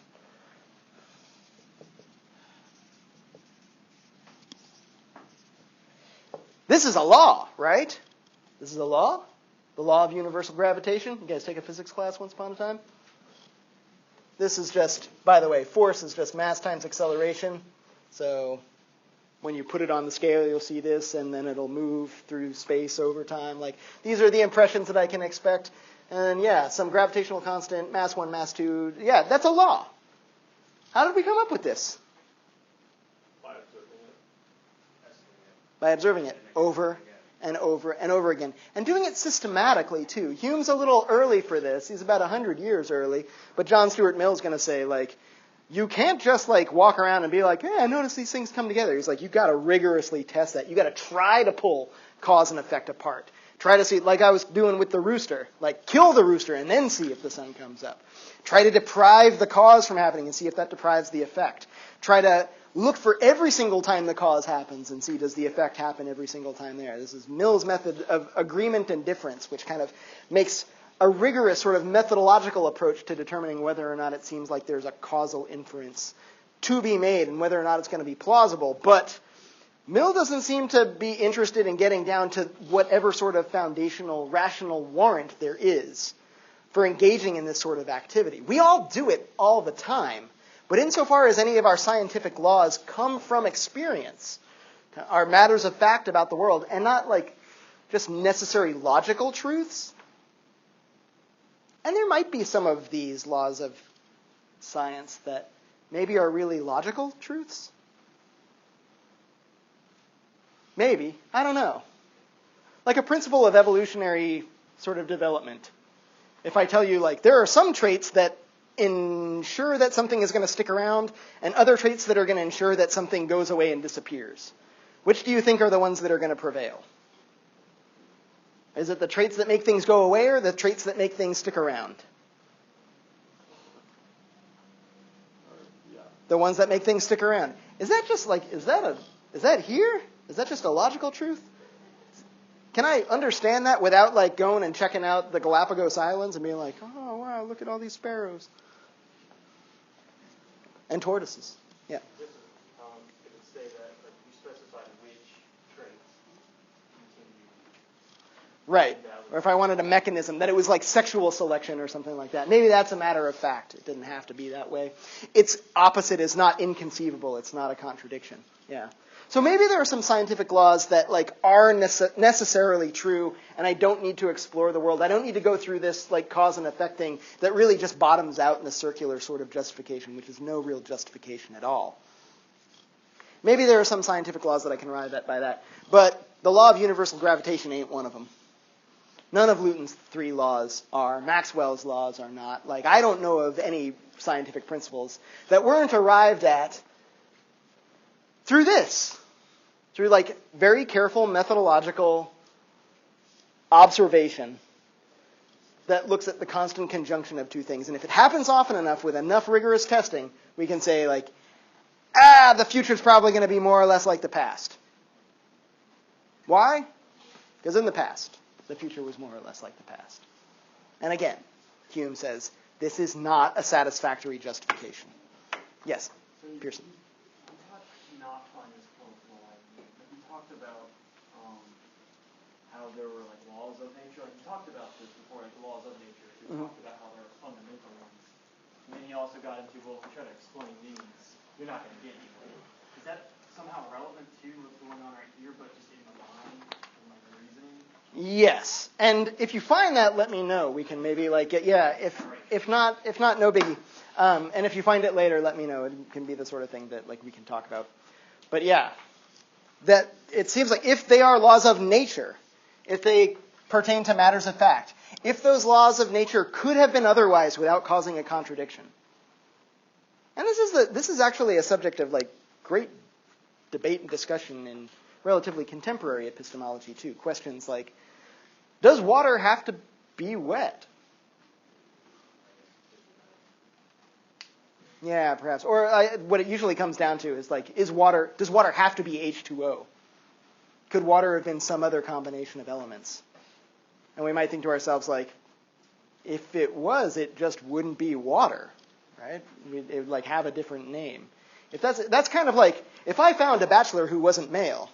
This is a law, right? This is a law? The law of universal gravitation. You guys take a physics class once upon a time? This is just, by the way, force is just mass times acceleration. So when you put it on the scale, you'll see this, and then it'll move through space over time. Like, these are the impressions that I can expect. And yeah, some gravitational constant, mass 1, mass 2. Yeah, that's a law. How did we come up with this? By observing it over and over and over again. And doing it systematically, too. Hume's a little early for this. He's about 100 years early. But John Stuart Mill's going to say, like, you can't just, like, walk around and be like, I notice these things come together. He's like, you've got to rigorously test that. You've got to try to pull cause and effect apart. Try to see, like I was doing with the rooster. Like, kill the rooster and then see if the sun comes up. Try to deprive the cause from happening and see if that deprives the effect. Try to look for every single time the cause happens and see, does the effect happen every single time there? This is Mill's method of agreement and difference, which kind of makes a rigorous sort of methodological approach to determining whether or not it seems like there's a causal inference to be made and whether or not it's going to be plausible. But Mill doesn't seem to be interested in getting down to whatever sort of foundational, rational warrant there is for engaging in this sort of activity. We all do it all the time, but insofar as any of our scientific laws come from experience, are matters of fact about the world, and not like just necessary logical truths, and there might be some of these laws of science that maybe are really logical truths. Maybe. I don't know. Like a principle of evolutionary sort of development. If I tell you, like, there are some traits that ensure that something is going to stick around, and other traits that are going to ensure that something goes away and disappears, which do you think are the ones that are going to prevail? Is it the traits that make things go away or the traits that make things stick around? The ones that make things stick around. Is that just like, is that here? Is that just a logical truth? Can I understand that without like going and checking out the Galapagos Islands and being like, oh wow, look at all these sparrows and tortoises? Yeah. This is, it would say that you specified which traits continue. Right. Or if I wanted a mechanism, that it was like sexual selection or something like that. Maybe that's a matter of fact. It didn't have to be that way. Its opposite is not inconceivable. It's not a contradiction. Yeah. So maybe there are some scientific laws that like are necessarily true, and I don't need to explore the world. I don't need to go through this like cause and effect thing that really just bottoms out in a circular sort of justification, which is no real justification at all. Maybe there are some scientific laws that I can arrive at by that, but the law of universal gravitation ain't one of them. None of Newton's 3 laws are. Maxwell's laws are not. Like, I don't know of any scientific principles that weren't arrived at through this, through like very careful methodological observation that looks at the constant conjunction of two things. And if it happens often enough with enough rigorous testing, we can say like, the future's probably going to be more or less like the past. Why? Because in the past, the future was more or less like the past. And again, Hume says, this is not a satisfactory justification. Yes, Pearson. Not find this quote but you talked about how there were like laws of nature. You talked about this before, like the laws of nature. You talked about how there are fundamental ones. And then you also got into, well, if you try to explain these, you're not going to get anywhere. Is that somehow relevant to what's going on right here, but just in the mind and like the reasoning? Yes, and if you find that, let me know. We can maybe like get, if not, no biggie. And if you find it later, let me know. It can be the sort of thing that like we can talk about. But yeah, that it seems like if they are laws of nature, if they pertain to matters of fact, if those laws of nature could have been otherwise without causing a contradiction. And this is actually a subject of like great debate and discussion in relatively contemporary epistemology too. Questions like, does water have to be wet? Yeah, perhaps. Or what it usually comes down to is like, does water have to be H2O? Could water have been some other combination of elements? And we might think to ourselves like, if it was, it just wouldn't be water, right? It would like have a different name. If that's kind of like, if I found a bachelor who wasn't male,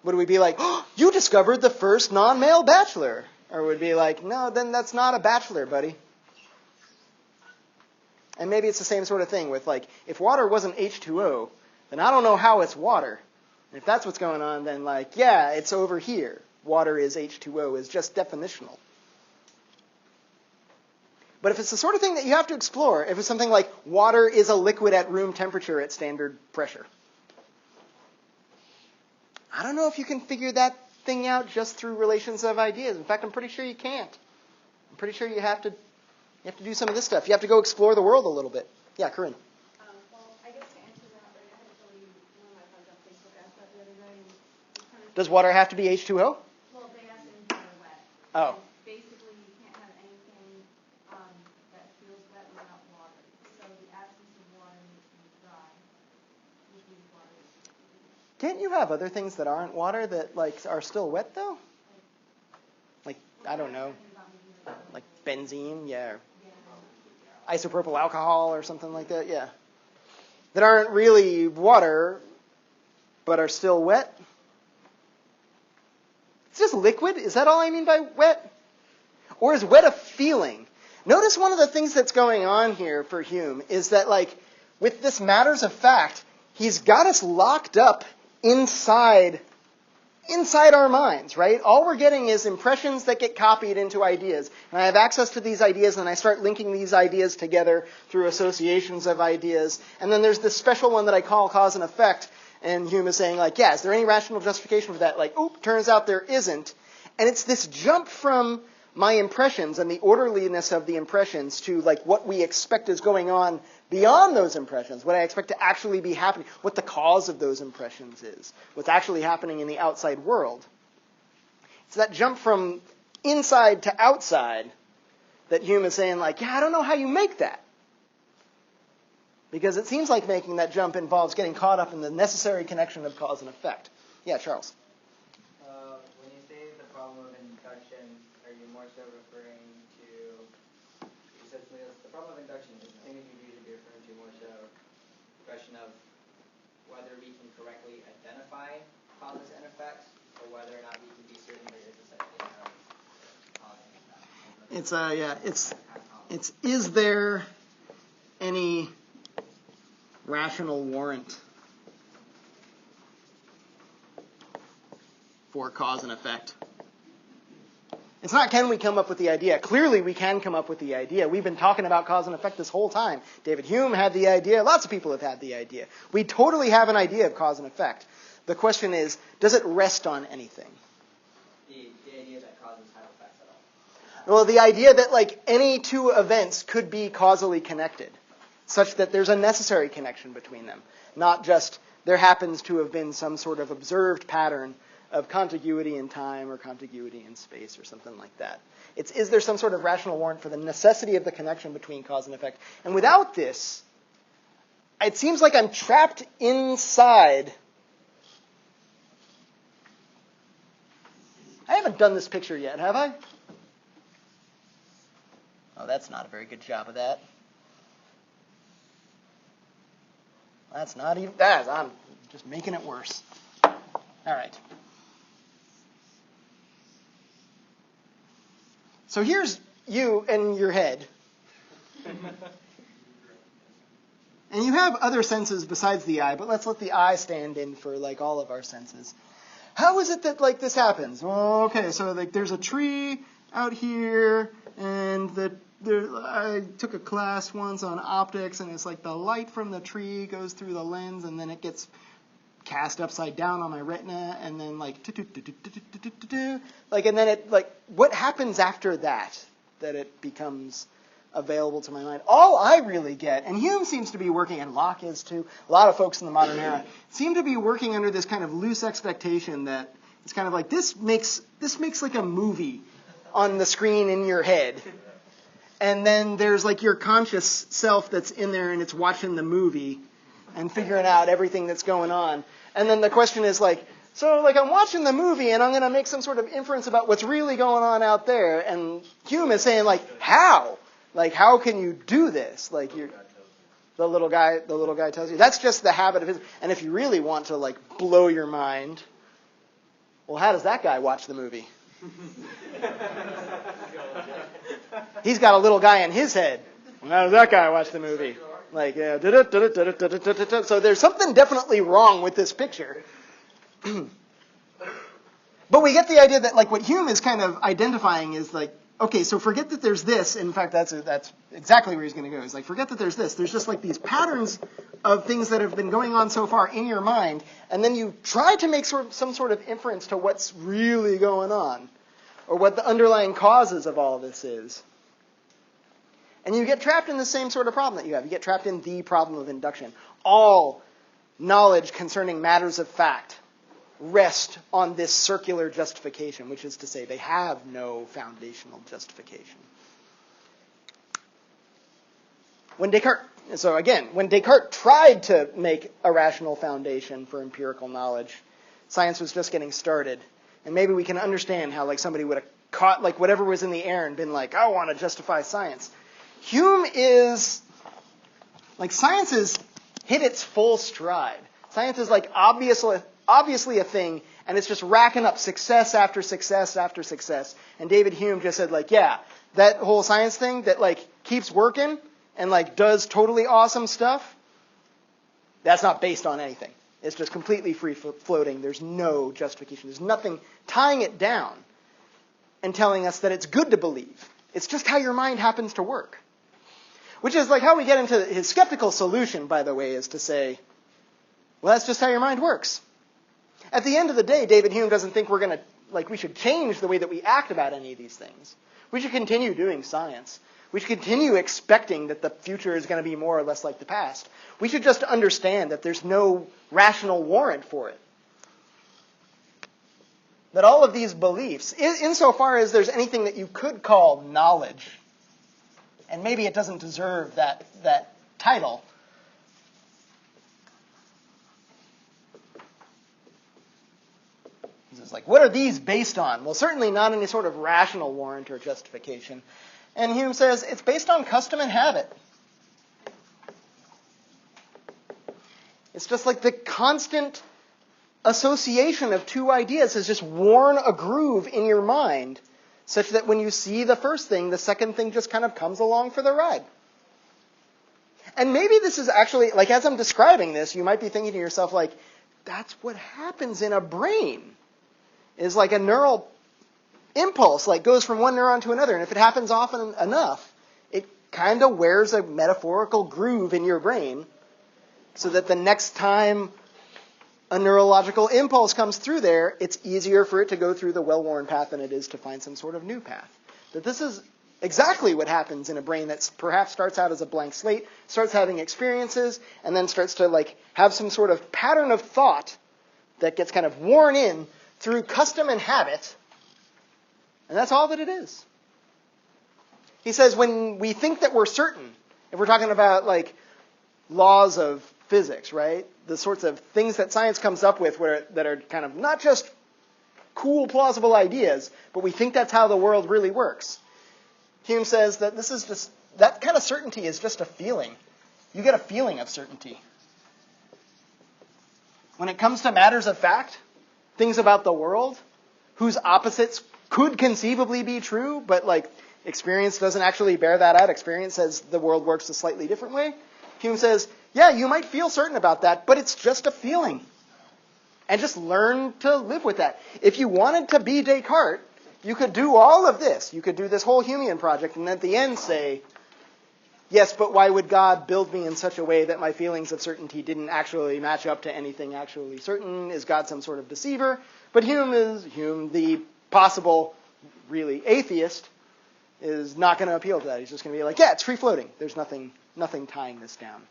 would we be like, oh, you discovered the first non-male bachelor? Or would we be like, no, then that's not a bachelor, buddy. And maybe it's the same sort of thing with like, if water wasn't H2O, then I don't know how it's water. And if that's what's going on, then like, yeah, it's over here. Water is H2O, is just definitional. But if it's the sort of thing that you have to explore, if it's something like water is a liquid at room temperature at standard pressure, I don't know if you can figure that thing out just through relations of ideas. In fact, I'm pretty sure you can't. I'm pretty sure you have to do some of this stuff. You have to go explore the world a little bit. Yeah, Corinne. Well, I guess to answer that, like, I had to tell you, one of my friends on Facebook asked that the other day. And it kind of Does water have to be H2O? Well, they asked if water wet. Oh. And basically, you can't have anything that feels wet without water. So the absence of water makes things dry, which means water is. Can't you have other things that aren't water that like are still wet though? Like, I don't know. Like benzene, yeah. Or isopropyl alcohol or something like that, yeah. That aren't really water, but are still wet. It's just liquid? Is that all I mean by wet? Or is wet a feeling? Notice one of the things that's going on here for Hume is that, like, with this matters of fact, he's got us locked up inside our minds, right? All we're getting is impressions that get copied into ideas. And I have access to these ideas, and I start linking these ideas together through associations of ideas. And then there's this special one that I call cause and effect. And Hume is saying, like, yeah, is there any rational justification for that? Like, oop, turns out there isn't. And it's this jump from my impressions and the orderliness of the impressions to, like, what we expect is going on beyond those impressions, what I expect to actually be happening, what the cause of those impressions is, what's actually happening in the outside world. It's that jump from inside to outside that Hume is saying, like, yeah, I don't know how you make that. Because it seems like making that jump involves getting caught up in the necessary connection of cause and effect. Yeah, Charles. When you say the problem of induction, are you more so referring to, you said something else, the problem of induction is the thing that you usually be referring to more so the question of whether we can correctly identify causes and effects, or whether or not we can be certain there is essentially no cause and effect. Is there any rational warrant for cause and effect? It's not can we come up with the idea. Clearly we can come up with the idea. We've been talking about cause and effect this whole time. David Hume had the idea. Lots of people have had the idea. We totally have an idea of cause and effect. The question is, does it rest on anything? The idea that causes have effects at all. Well, the idea that, like, any two events could be causally connected, such that there's a necessary connection between them, not just there happens to have been some sort of observed pattern of contiguity in time or contiguity in space or something like that. Is there some sort of rational warrant for the necessity of the connection between cause and effect? And without this, it seems like I'm trapped inside. I haven't done this picture yet, have I? Oh, that's not a very good job of that. That's not even, I'm just making it worse. All right. So here's you and your head. And you have other senses besides the eye, but let's let the eye stand in for, like, all of our senses. How is it that, like, this happens? Well, okay, so, like, there's a tree out here, and I took a class once on optics, and it's like the light from the tree goes through the lens, and then it gets cast upside down on my retina, and then, like, and then it, like, what happens after that it becomes available to my mind? All I really get, and Hume seems to be working, and Locke is too, a lot of folks in the modern era seem to be working under this kind of loose expectation that it's kind of like, this makes like a movie on the screen in your head. And then there's, like, your conscious self that's in there, and it's watching the movie and figuring out everything that's going on. And then the question is, like, so, like, I'm watching the movie, and I'm going to make some sort of inference about what's really going on out there. And Hume is saying, like, how? Like, how can you do this? Like, the little guy tells you. That's just the habit of his. And if you really want to, like, blow your mind, well, how does that guy watch the movie? He's got a little guy in his head. Well, how does that guy watch the movie? Like, yeah, so there's something definitely wrong with this picture. But we get the idea that, like, what Hume is kind of identifying is, like, okay, so forget that there's this. In fact, that's exactly where he's going to go. He's like, forget that there's this. There's just, like, these patterns of things that have been going on so far in your mind, and then you try to make some sort of inference to what's really going on, or what the underlying causes of all this is. And you get trapped in the same sort of problem that you have. You get trapped in the problem of induction. All knowledge concerning matters of fact rest on this circular justification, which is to say they have no foundational justification. When Descartes tried to make a rational foundation for empirical knowledge, science was just getting started. And maybe we can understand how, like, somebody would have caught, like, whatever was in the air and been like, I want to justify science. Hume is, like, science has hit its full stride. Science is, like, obviously obviously a thing, and it's just racking up success after success after success. And David Hume just said, like, yeah, that whole science thing that, like, keeps working and, like, does totally awesome stuff, that's not based on anything. It's just completely free-floating. There's no justification. There's nothing tying it down and telling us that it's good to believe. It's just how your mind happens to work. Which is like how we get into his skeptical solution, by the way, is to say, well, that's just how your mind works. At the end of the day, David Hume doesn't think we should change the way that we act about any of these things. We should continue doing science. We should continue expecting that the future is going to be more or less like the past. We should just understand that there's no rational warrant for it. That all of these beliefs, insofar as there's anything that you could call knowledge, and maybe it doesn't deserve that title, it's like, what are these based on? Well, certainly not any sort of rational warrant or justification. And Hume says it's based on custom and habit. It's just like the constant association of two ideas has just worn a groove in your mind, such that when you see the first thing, the second thing just kind of comes along for the ride. And maybe this is actually, like, as I'm describing this, you might be thinking to yourself, like, that's what happens in a brain. Is like a neural impulse, like, goes from one neuron to another. And if it happens often enough, it kind of wears a metaphorical groove in your brain so that the next time a neurological impulse comes through there, it's easier for it to go through the well-worn path than it is to find some sort of new path. That this is exactly what happens in a brain that perhaps starts out as a blank slate, starts having experiences, and then starts to, like, have some sort of pattern of thought that gets kind of worn in through custom and habit, and that's all that it is. He says when we think that we're certain, if we're talking about, like, laws of physics, right? The sorts of things that science comes up with that are kind of not just cool, plausible ideas, but we think that's how the world really works. Hume says that this is just, that kind of certainty is just a feeling. You get a feeling of certainty. When it comes to matters of fact, things about the world, whose opposites could conceivably be true, but, like, experience doesn't actually bear that out. Experience says the world works a slightly different way. Hume says, yeah, you might feel certain about that, but it's just a feeling. And just learn to live with that. If you wanted to be Descartes, you could do all of this. You could do this whole Humean project and at the end say, yes, but why would God build me in such a way that my feelings of certainty didn't actually match up to anything actually certain? Is God some sort of deceiver? But Hume, the possible, really, atheist, is not going to appeal to that. He's just going to be like, yeah, it's free-floating. There's nothing tying this down.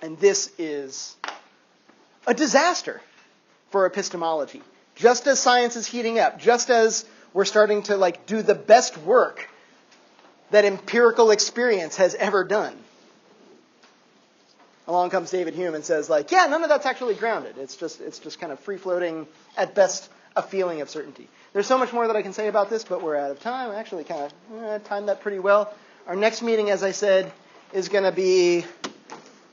And this is a disaster for epistemology. Just as science is heating up, just as we're starting to, like, do the best work that empirical experience has ever done, along comes David Hume and says, like, yeah, none of that's actually grounded. It's just kind of free-floating, at best, a feeling of certainty. There's so much more that I can say about this, but we're out of time. I actually kind of timed that pretty well. Our next meeting, as I said, is going to be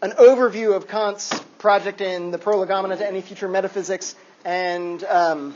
an overview of Kant's project in the Prolegomena to Any Future Metaphysics and the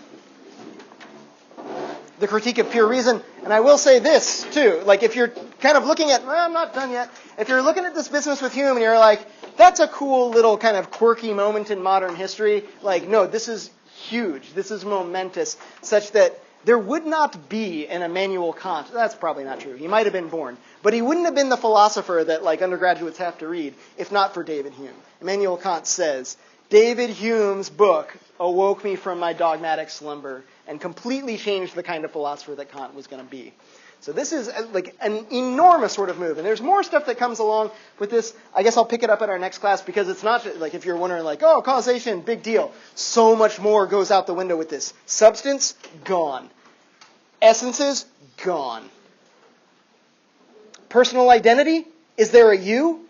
Critique of Pure Reason. And I will say this, too. Like, if you're kind of looking at, well, I'm not done yet. If you're looking at this business with Hume and you're like, that's a cool little kind of quirky moment in modern history, like, no, this is huge. This is momentous, such that there would not be an Immanuel Kant. That's probably not true. He might have been born. But he wouldn't have been the philosopher that, like, undergraduates have to read if not for David Hume. Immanuel Kant says, David Hume's book awoke me from my dogmatic slumber and completely changed the kind of philosopher that Kant was going to be. So this is, like, an enormous sort of move. And there's more stuff that comes along with this. I guess I'll pick it up at our next class because it's not just, like, if you're wondering, like, oh, causation, big deal. So much more goes out the window with this. Substance, gone. Essences, gone. Personal identity, is there a you?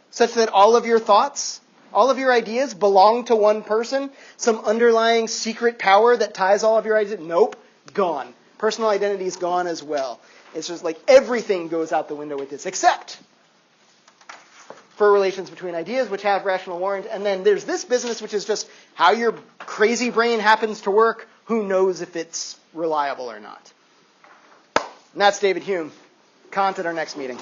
Such that all of your thoughts, all of your ideas belong to one person? Some underlying secret power that ties all of your ideas? Nope, gone. Personal identity is gone as well. It's just like everything goes out the window with this, except for relations between ideas, which have rational warrant. And then there's this business, which is just how you're crazy brain happens to work, who knows if it's reliable or not. And that's David Hume. Kant at our next meeting.